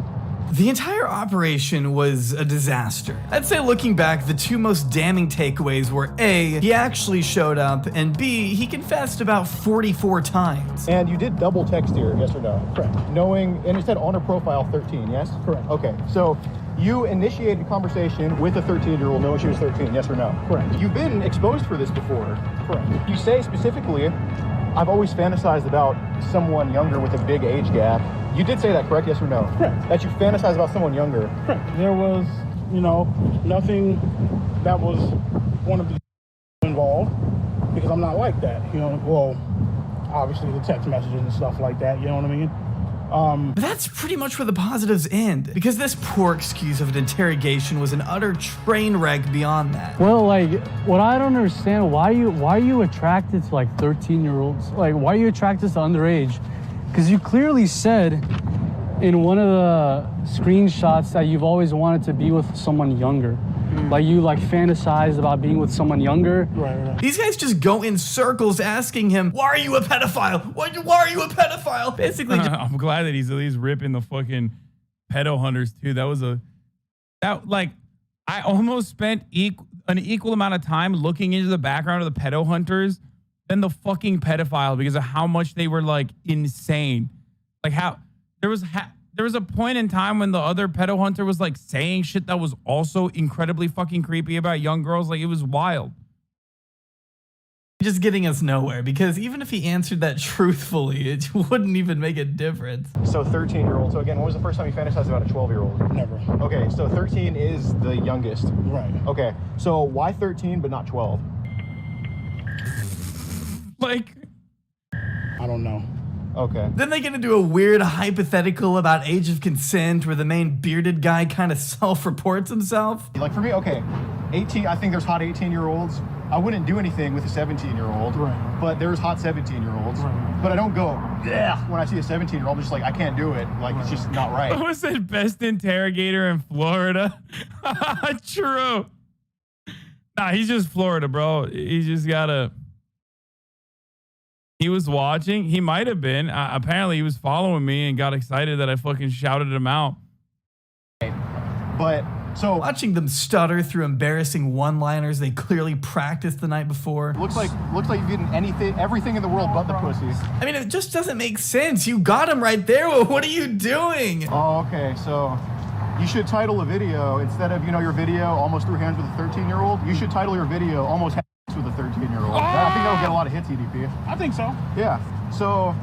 The entire operation was a disaster. I'd say looking back, the two most damning takeaways were A, he actually showed up, and B, he confessed about 44 times. And you did double text here, yes or no? Correct. Knowing, and it said on her profile 13, yes? Correct. Okay, so you initiated a conversation with a 13-year-old knowing she was 13, yes or no? Correct. You've been exposed for this before. Correct. You say specifically, I've always fantasized about someone younger with a big age gap. You did say that, correct? Yes or no? Correct. That you fantasize about someone younger. Correct. There was, nothing that was one of the involved because I'm not like that. Well, obviously the text messages and stuff like that, you know what I mean? That's pretty much where the positives end, because this poor excuse of an interrogation was an utter train wreck beyond that. Well, like, what I don't understand, why are you attracted to like 13-year-olds? Like, why are you attracted to underage? Because you clearly said in one of the screenshots that you've always wanted to be with someone younger. Like you fantasized about being with someone younger. Right. These guys just go in circles asking him, why are you a pedophile? Why are you a pedophile? Basically, I'm glad that he's at least ripping the fucking pedo hunters too. I almost spent an equal amount of time looking into the background of the pedo hunters than the fucking pedophile because of how much they were like insane. Like how there was there was a point in time when the other pedo hunter was like saying shit that was also incredibly fucking creepy about young girls. Like, it was wild. Just getting us nowhere, because even if he answered that truthfully, it wouldn't even make a difference. So 13-year-old. So again, when was the first time you fantasized about a 12-year-old? Never. Okay, so 13 is the youngest. Right. Okay, so why 13 but not 12? Like, I don't know. Okay. Then they get into a weird hypothetical about age of consent where the main bearded guy kind of self-reports himself. Like for me, okay, 18, I think there's hot 18-year-olds. I wouldn't do anything with a 17-year-old, right. But there's hot 17-year-olds. Right. But I don't go, yeah, when I see a 17-year-old, I'm just like, I can't do it. Like, it's just not right. Who said best interrogator in Florida? True. Nah, he's just Florida, bro. He just gotta... He was watching. He might have been. Apparently, he was following me and got excited that I fucking shouted him out. But so watching them stutter through embarrassing one-liners they clearly practiced the night before. Looks like you're getting everything in the world but the pussy. I mean, it just doesn't make sense. You got him right there. What are you doing? Oh, okay. So you should title a video instead of, your video almost threw hands with a 13-year-old. You should title your video almost with a 13-year-old. I think that'll get a lot of hits, EDP. I think so. Yeah. So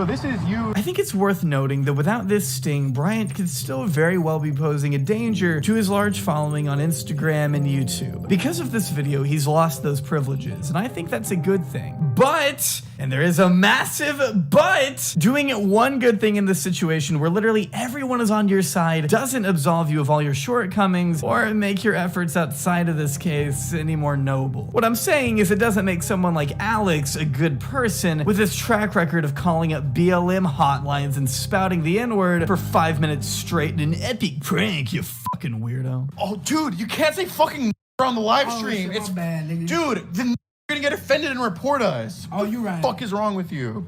this is you. I think it's worth noting that without this sting, Bryant could still very well be posing a danger to his large following on Instagram and YouTube. Because of this video, he's lost those privileges, and I think that's a good thing. But, and there is a massive but, doing one good thing in this situation where literally everyone is on your side doesn't absolve you of all your shortcomings or make your efforts outside of this case any more noble. What I'm saying is it doesn't make someone like Alex a good person with his track record of calling up BLM hotlines and spouting the N-word for 5 minutes straight in an epic prank, you fucking weirdo. Oh, dude, you can't say fucking on the live stream. It's bad, nigga. Dude, then you're gonna get offended and report us. Oh, you right. What the fuck is wrong with you?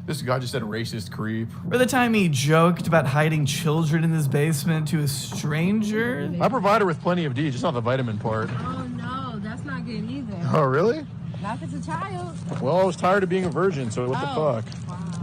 This guy just said racist creep. Or the time he joked about hiding children in his basement to a stranger. I provide her with plenty of D, just not the vitamin part. Oh no, that's not good either. Oh, really? Not if it's a child. Well, I was tired of being a virgin, so what the fuck?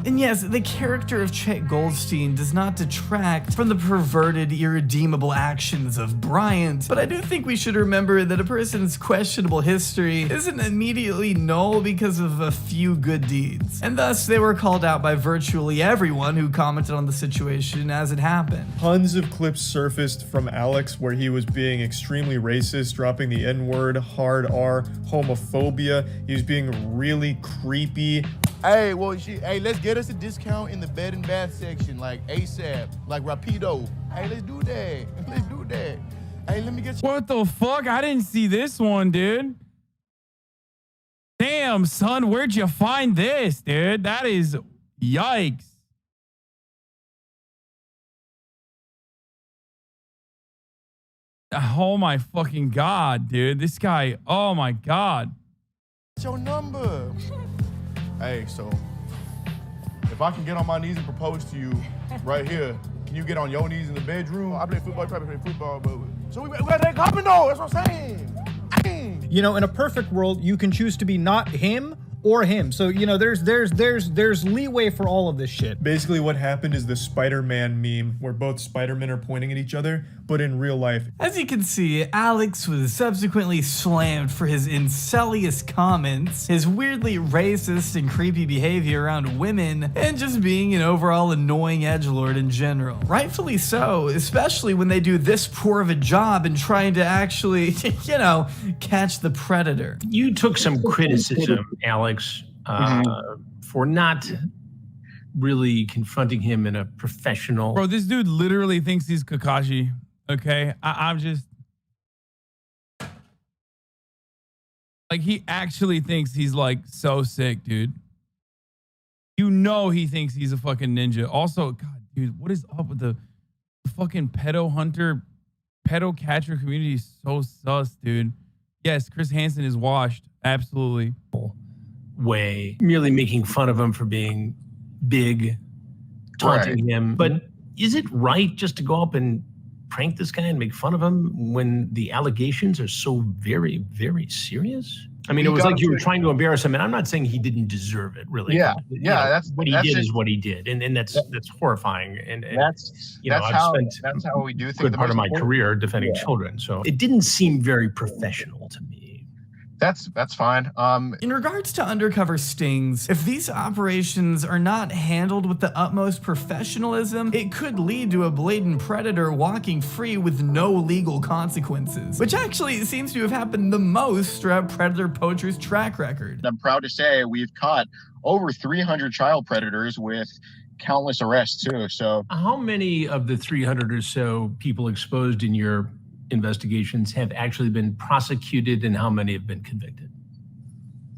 And yes, the character of Chet Goldstein does not detract from the perverted, irredeemable actions of Bryant, but I do think we should remember that a person's questionable history isn't immediately null because of a few good deeds. And thus, they were called out by virtually everyone who commented on the situation as it happened. Tons of clips surfaced from Alex where he was being extremely racist, dropping the N-word, hard R, homophobia. He was being really creepy. Hey, well, let's get us a discount in the bed and bath section, like ASAP, like Rapido. Hey, let's do that. Let's do that. Hey, let me get you. What the fuck? I didn't see this one, dude. Damn, son, where'd you find this, dude? That is yikes. Oh my fucking God, dude. This guy, oh my God. What's your number? Hey, so if I can get on my knees and propose to you right here, can you get on your knees in the bedroom? I play football, you probably play football, but so we got that coming though. That's what I'm saying. Dang. In a perfect world, you can choose to be not him or him. So, there's leeway for all of this shit. Basically what happened is the Spider-Man meme where both Spider-Men are pointing at each other, but in real life. As you can see, Alex was subsequently slammed for his incelious comments, his weirdly racist and creepy behavior around women, and just being an overall annoying edgelord in general. Rightfully so, especially when they do this poor of a job in trying to actually, catch the predator. You took some criticism, Alex, for not really confronting him in a professional. Bro, this dude literally thinks he's Kakashi. Okay, I'm just like, he actually thinks he's like so sick, dude. He thinks he's a fucking ninja. Also, God, dude, what is up with the fucking pedo hunter, pedo catcher community? Is so sus, dude. Yes, Chris Hansen is washed. Absolutely. Way, merely making fun of him for being big, taunting him. But is it right just to go up and prank this guy and make fun of him when the allegations are so very, very serious? I mean, it was like you were trying to embarrass him, and I'm not saying he didn't deserve it, really. Yeah, You know, that's what he that's did just, is what he did, and that's horrifying. And that's you know, that's I've how spent that's how we do things. good The part of most my important- career defending children, so it didn't seem very professional to me. That's fine. In regards to undercover stings, if these operations are not handled with the utmost professionalism, it could lead to a blatant predator walking free with no legal consequences, which actually seems to have happened the most throughout predator poachers' track record. I'm proud to say we've caught over 300 child predators with countless arrests too. So How many of the 300 or so people exposed in your investigations have actually been prosecuted, and how many have been convicted?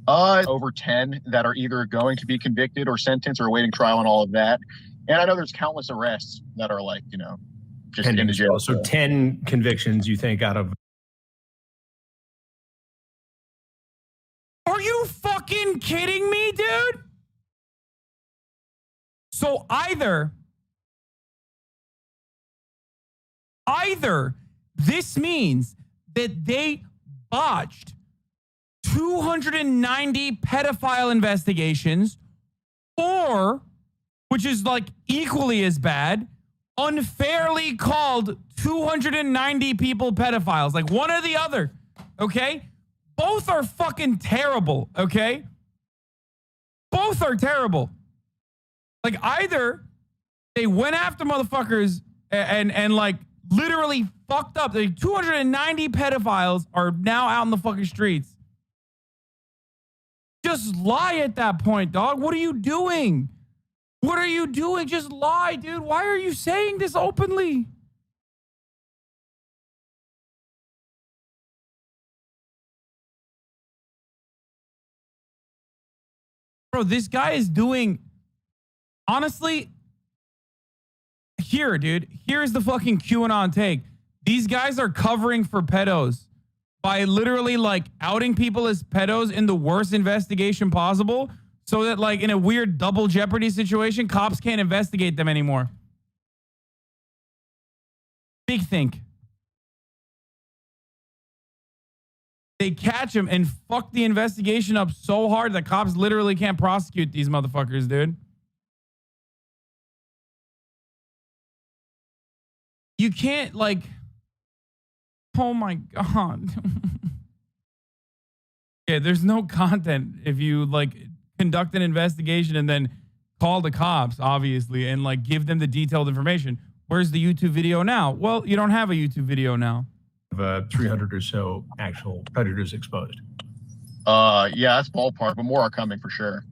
over 10 that are either going to be convicted or sentenced or awaiting trial and all of that. And I know there's countless arrests that are like, you know, just Pending into jail. So 10 convictions, you think, out of... Are you fucking kidding me, dude? So either this means that they botched 290 pedophile investigations, or, which is like equally as bad, unfairly called 290 people pedophiles. Like one or the other, okay? Both are fucking terrible, okay? Both are terrible. Like either they went after motherfuckers and like literally fucked up. Like 290 pedophiles are now out in the fucking streets. Just lie at that point, dog. What are you doing? What are you doing? Just lie, dude. Why are you saying this openly? Bro, this guy is doing, honestly, here, dude, here's the fucking QAnon take. These guys are covering for pedos by literally like outing people as pedos in the worst investigation possible, so that like in a weird double jeopardy situation, cops can't investigate them anymore. Big think. They catch him and fuck the investigation up so hard that cops literally can't prosecute these motherfuckers, dude. You can't like, oh my God. Yeah, there's no content if you like conduct an investigation and then call the cops, obviously, and like give them the detailed information. Where's the YouTube video now? Well, you don't have a YouTube video now. 300 or so actual predators exposed. Yeah, that's ballpark, but more are coming for sure.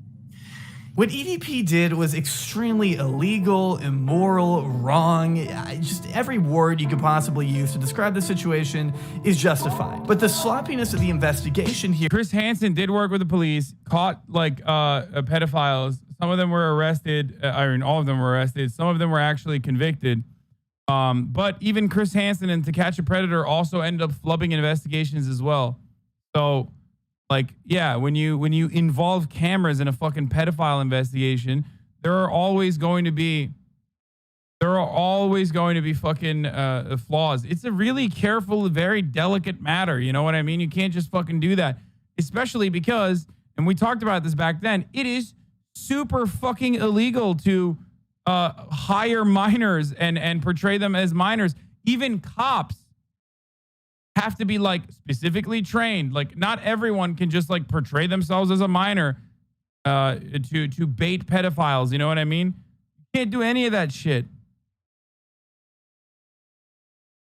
What EDP did was extremely illegal, immoral, wrong. Just every word you could possibly use to describe the situation is justified. But the sloppiness of the investigation here... Chris Hansen did work with the police, caught like pedophiles. Some of them were arrested. I mean, all of them were arrested. Some of them were actually convicted. But even Chris Hansen and To Catch a Predator also ended up flubbing investigations as well. So... like, yeah, when you involve cameras in a fucking pedophile investigation, there are always going to be fucking flaws. It's a really careful, very delicate matter. You know what I mean? You can't just fucking do that, especially because, and we talked about this back then, it is super fucking illegal to hire minors and portray them as minors. Even cops have to be like specifically trained. Like not everyone can just like portray themselves as a minor to bait pedophiles. You know what I mean? You can't do any of that shit.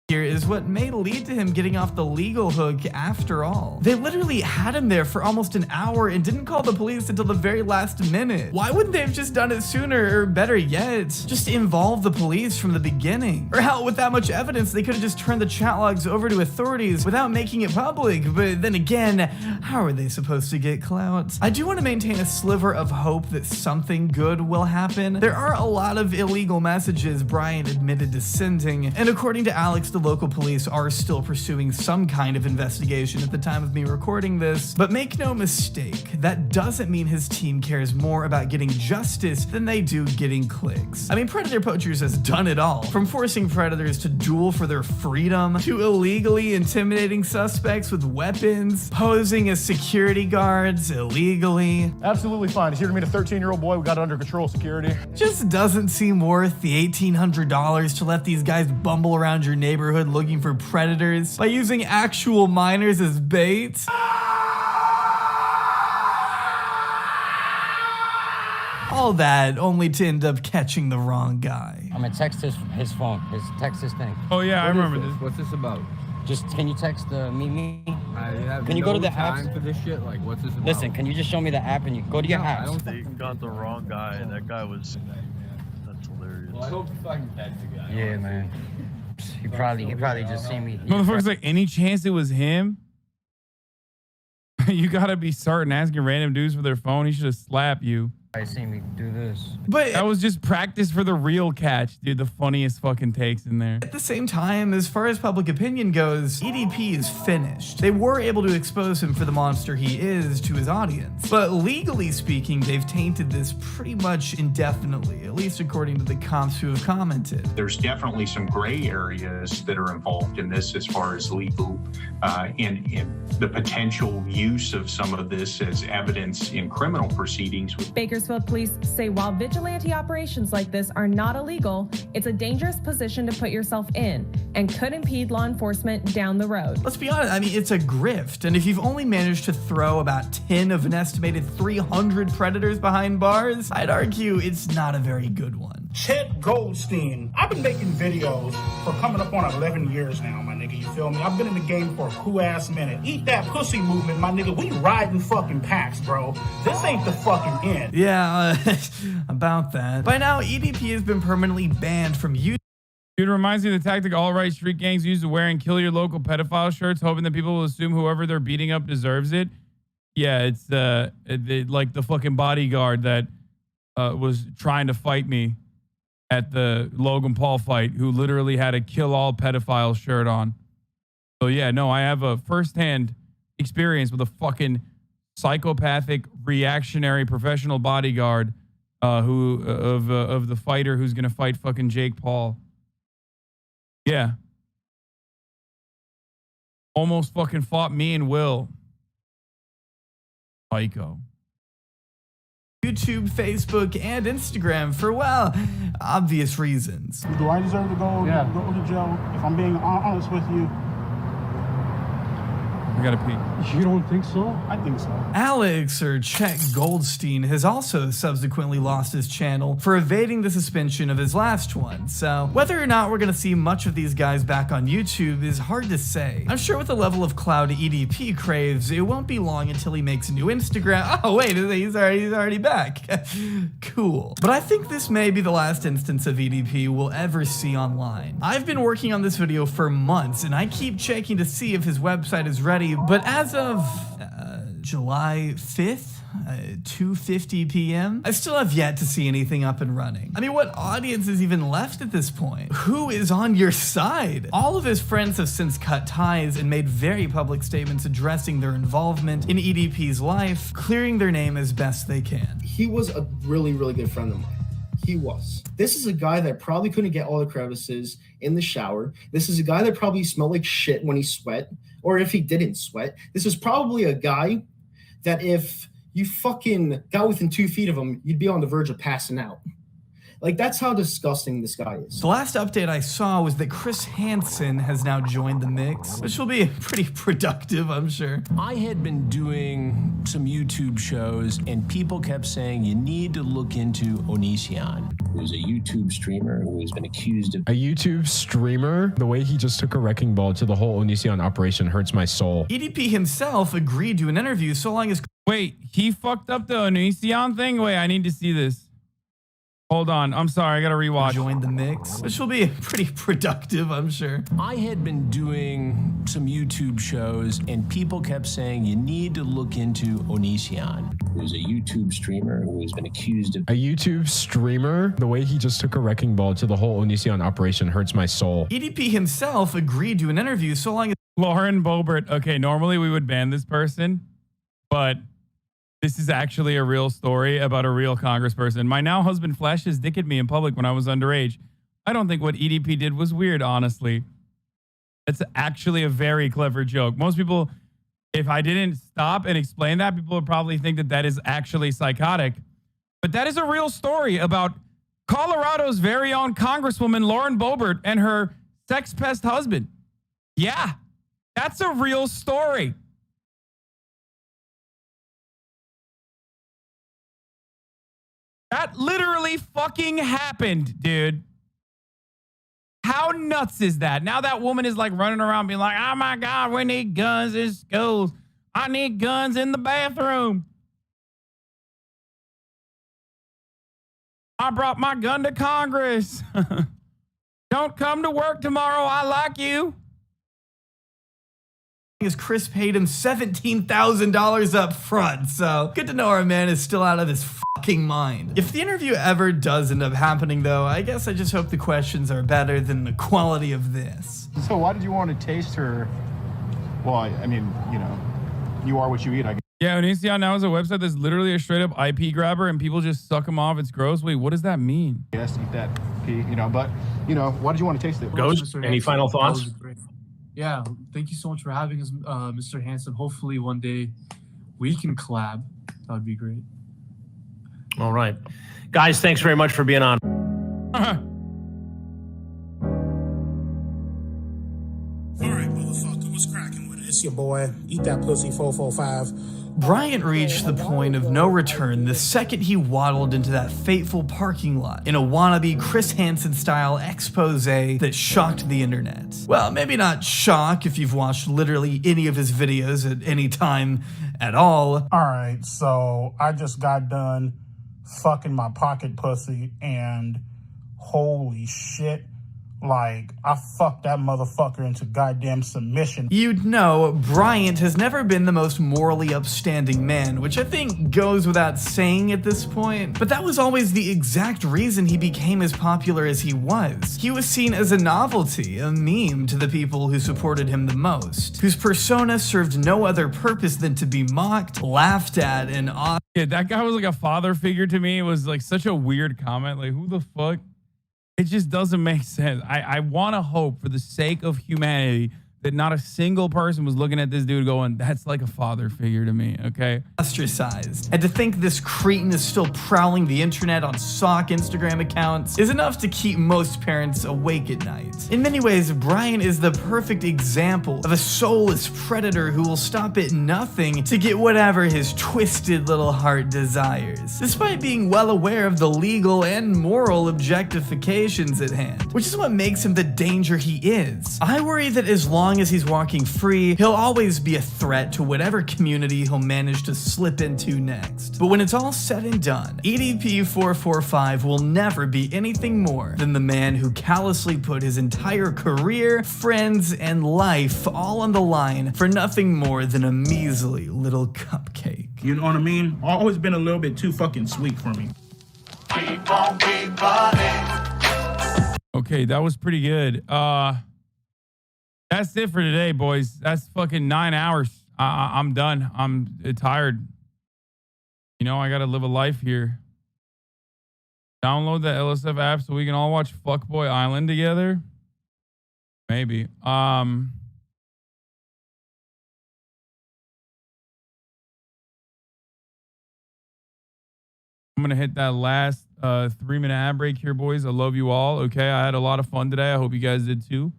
Here is what may lead to him getting off the legal hook after all. They literally had him there for almost an hour and didn't call the police until the very last minute. Why wouldn't they have just done it sooner, or better yet, just involve the police from the beginning? Or hell, with that much evidence, they could have just turned the chat logs over to authorities without making it public. But then again, how are they supposed to get clout? I do want to maintain a sliver of hope that something good will happen. There are a lot of illegal messages Brian admitted to sending, and according to Alex, the local local police are still pursuing some kind of investigation at the time of me recording this, but make no mistake, that doesn't mean his team cares more about getting justice than they do getting clicks. I mean, Predator Poachers has done it all, from forcing predators to duel for their freedom, to illegally intimidating suspects with weapons, posing as security guards illegally. Absolutely fine. He's here to meet a 13-year-old boy. We got it under control, security. Just doesn't seem worth the $1,800 to let these guys bumble around your neighborhood looking for predators by using actual minors as bait. All that only to end up catching the wrong guy. I'm gonna text his phone, text his thing. Oh yeah, I remember this. What's this about? Just, can you text the me? I have Can you no go to the time app? for this shit. Like, what's this about? Listen, can you just show me the app and you go to your apps? I don't They got the wrong guy. That guy was. That's hilarious. Well, I hope you fucking catch the guy. Yeah, man. He probably just seen me. Motherfucker's like, any chance it was him? You gotta be certain asking random dudes for their phone. He should have slapped you. I seen me do this. But that was just practice for the real catch, dude. The funniest fucking takes in there. At the same time, as far as public opinion goes, EDP is finished. They were able to expose him for the monster he is to his audience. But legally speaking, they've tainted this pretty much indefinitely, at least according to the cops who have commented. There's definitely some gray areas that are involved in this as far as legal and the potential use of some of this as evidence in criminal proceedings. Bakersfield police say while vigilante operations like this are not illegal, it's a dangerous position to put yourself in and could impede law enforcement down the road. Let's be honest, I mean, it's a grift. And if you've only managed to throw about 10 of an estimated 300 predators behind bars, I'd argue it's not a very good one. Chet Goldstein. I've been making videos for coming up on 11 years now, my nigga. You feel me? I've been in the game for a cool-ass minute. Eat that pussy movement, my nigga. We riding fucking packs, bro. This ain't the fucking end. Yeah, about that. By now, EDP has been permanently banned from YouTube. Dude, it reminds me of the tactic all right street gangs use to wear and kill your local pedophile shirts, hoping that people will assume whoever they're beating up deserves it. Yeah, it's like the fucking bodyguard that was trying to fight me at the Logan Paul fight, who literally had a kill all pedophile shirt on. So yeah, no, I have a firsthand experience with a fucking psychopathic, reactionary, professional bodyguard of the fighter who's gonna fight fucking Jake Paul. Yeah. Almost fucking fought me and Will. Psycho. YouTube, Facebook, and Instagram for, well, obvious reasons. Do I deserve to go to jail? If I'm being honest with you. I gotta pee. You don't think so? I think so. Alex, or Chet Goldstein, has also subsequently lost his channel for evading the suspension of his last one. So whether or not we're gonna see much of these guys back on YouTube is hard to say. I'm sure with the level of cloud EDP craves, it won't be long until he makes a new Instagram. Oh wait, he's already back. Cool. But I think this may be the last instance of EDP we'll ever see online. I've been working on this video for months, and I keep checking to see if his website is ready, but as of July 5th, 2:50 p.m., I still have yet to see anything up and running. I mean, what audience is even left at this point? Who is on your side? All of his friends have since cut ties and made very public statements addressing their involvement in EDP's life, clearing their name as best they can. He was a really, really good friend of mine. He was. This is a guy that probably couldn't get all the crevices in the shower. This is a guy that probably smelled like shit when he sweat, or if he didn't sweat. This is probably a guy that if you fucking got within 2 feet of him, you'd be on the verge of passing out. Like, that's how disgusting this guy is. The last update I saw was that Chris Hansen has now joined the mix, which will be pretty productive, I'm sure. I had been doing some YouTube shows, and people kept saying, you need to look into Onision, who's a YouTube streamer who has been accused of... A YouTube streamer? The way he just took a wrecking ball to the whole Onision operation hurts my soul. EDP himself agreed to an interview so long as... Wait, he fucked up the Onision thing? Wait, I need to see this. Hold on. I'm sorry. I got to rewatch. Join the mix, which will be pretty productive, I'm sure. I had been doing some YouTube shows, and people kept saying you need to look into Onision, who's a YouTube streamer who has been accused of A YouTube streamer? The way he just took a wrecking ball to the whole Onision operation hurts my soul. EDP himself agreed to an interview so long as Lauren Boebert. Okay, normally we would ban this person, but this is actually a real story about a real congressperson. My now husband flashed his dick at me in public when I was underage. I don't think what EDP did was weird, honestly. It's actually a very clever joke. Most people, if I didn't stop and explain that, people would probably think that that is actually psychotic. But that is a real story about Colorado's very own Congresswoman Lauren Boebert and her sex pest husband. Yeah, that's a real story. That literally fucking happened, dude. How nuts is that? Now that woman is like running around being like, oh my God, we need guns in schools. I need guns in the bathroom. I brought my gun to Congress. Don't come to work tomorrow. I like you. Chris paid him $17,000 up front, so good to know our man is still out of his fucking mind. If the interview ever does end up happening, though, I guess I just hope the questions are better than the quality of this. So why did you want to taste her? Well, I mean, you know, you are what you eat, I guess. Yeah, Onision now is a website that's literally a straight up IP grabber and people just suck them off. It's gross. Wait, what does that mean? Yes, eat that pee, you know, but, you know, why did you want to taste it? Ghost, any final thoughts? Yeah, thank you so much for having us, Mr. Hanson. Hopefully one day we can collab. That would be great. All right. Guys, thanks very much for being on. All right, motherfucker, what's cracking with it? It's your boy. Eat that pussy 445. Bryant reached the point of no return the second he waddled into that fateful parking lot in a wannabe Chris Hansen-style expose that shocked the internet. Well, maybe not shock if you've watched literally any of his videos at any time at all. All right, so I just got done fucking my pocket pussy, and holy shit. Like, I fucked that motherfucker into goddamn submission. You'd know Bryant has never been the most morally upstanding man, which I think goes without saying at this point, but that was always the exact reason he became as popular as he was. He was seen as a novelty, a meme to the people who supported him the most, whose persona served no other purpose than to be mocked, laughed at, and yeah, that guy was like a father figure to me. It was like such a weird comment. Like, who the fuck? It just doesn't make sense. I want to hope for the sake of humanity that not a single person was looking at this dude going, that's like a father figure to me, okay? Ostracized. And to think this cretin is still prowling the internet on sock Instagram accounts is enough to keep most parents awake at night. In many ways, Brian is the perfect example of a soulless predator who will stop at nothing to get whatever his twisted little heart desires, despite being well aware of the legal and moral objectifications at hand, which is what makes him the danger he is. I worry that as long as he's walking free, he'll always be a threat to whatever community he'll manage to slip into next. But when it's all said and done, EDP445 will never be anything more than the man who callously put his entire career, friends, and life all on the line for nothing more than a measly little cupcake. You know what I mean? Always been a little bit too fucking sweet for me. Okay, that was pretty good. That's it for today, boys. That's fucking 9 hours. I'm done. I'm tired. You know, I gotta live a life here. Download the LSF app so we can all watch Fuckboy Island together. Maybe. I'm gonna hit that last 3-minute ad break here, boys. I love you all. Okay, I had a lot of fun today. I hope you guys did too.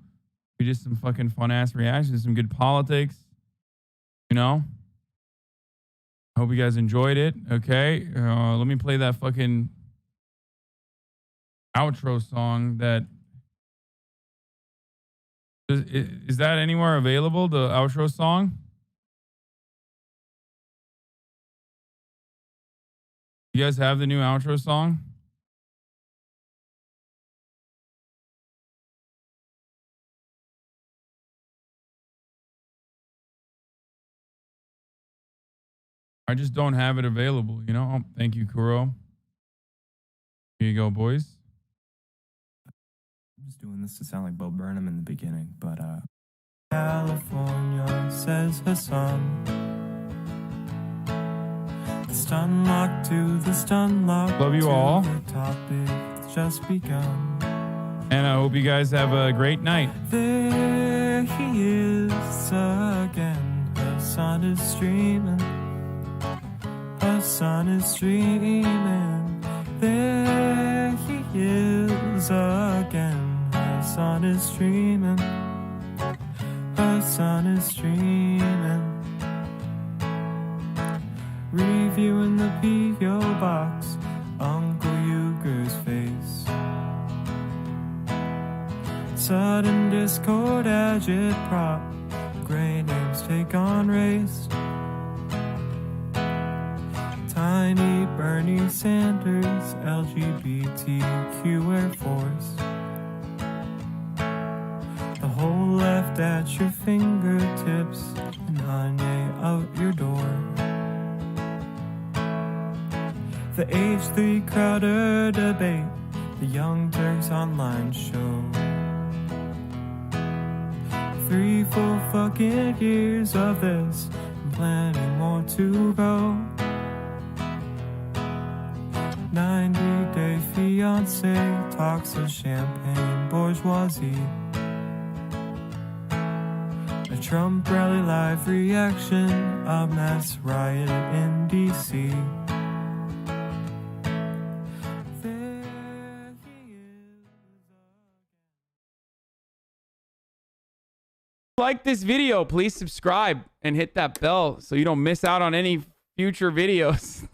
We did some fucking fun ass reactions, some good politics. You know. I hope you guys enjoyed it. Okay, let me play that fucking outro song. That is that anywhere available? The outro song. You guys have the new outro song? I just don't have it available, you know? Oh, thank you, Kuro. Here you go, boys. I'm just doing this to sound like Bo Burnham in the beginning, but California, says Hasan. The stun lock to the stun lock. Love you all. The topic just begun. And I hope you guys have a great night. There he is again. Hasan is streaming. Hasan is streaming. There he is again. Hasan is streaming. Hasan is streaming. Reviewing the P.O. box. Uncle Uger's face. Sudden Discord agitprop. Gray names take on race. Tiny Bernie Sanders, LGBTQ Air Force. The whole left at your fingertips, and Kanye out your door. The H3 Crowder debate, the Young Turks online show. 3 full fucking years of this, and plenty more to go. 90-day fiance talks of champagne bourgeoisie. A Trump rally live reaction, a mass riot in DC. Like this video, please subscribe and hit that bell so you don't miss out on any future videos.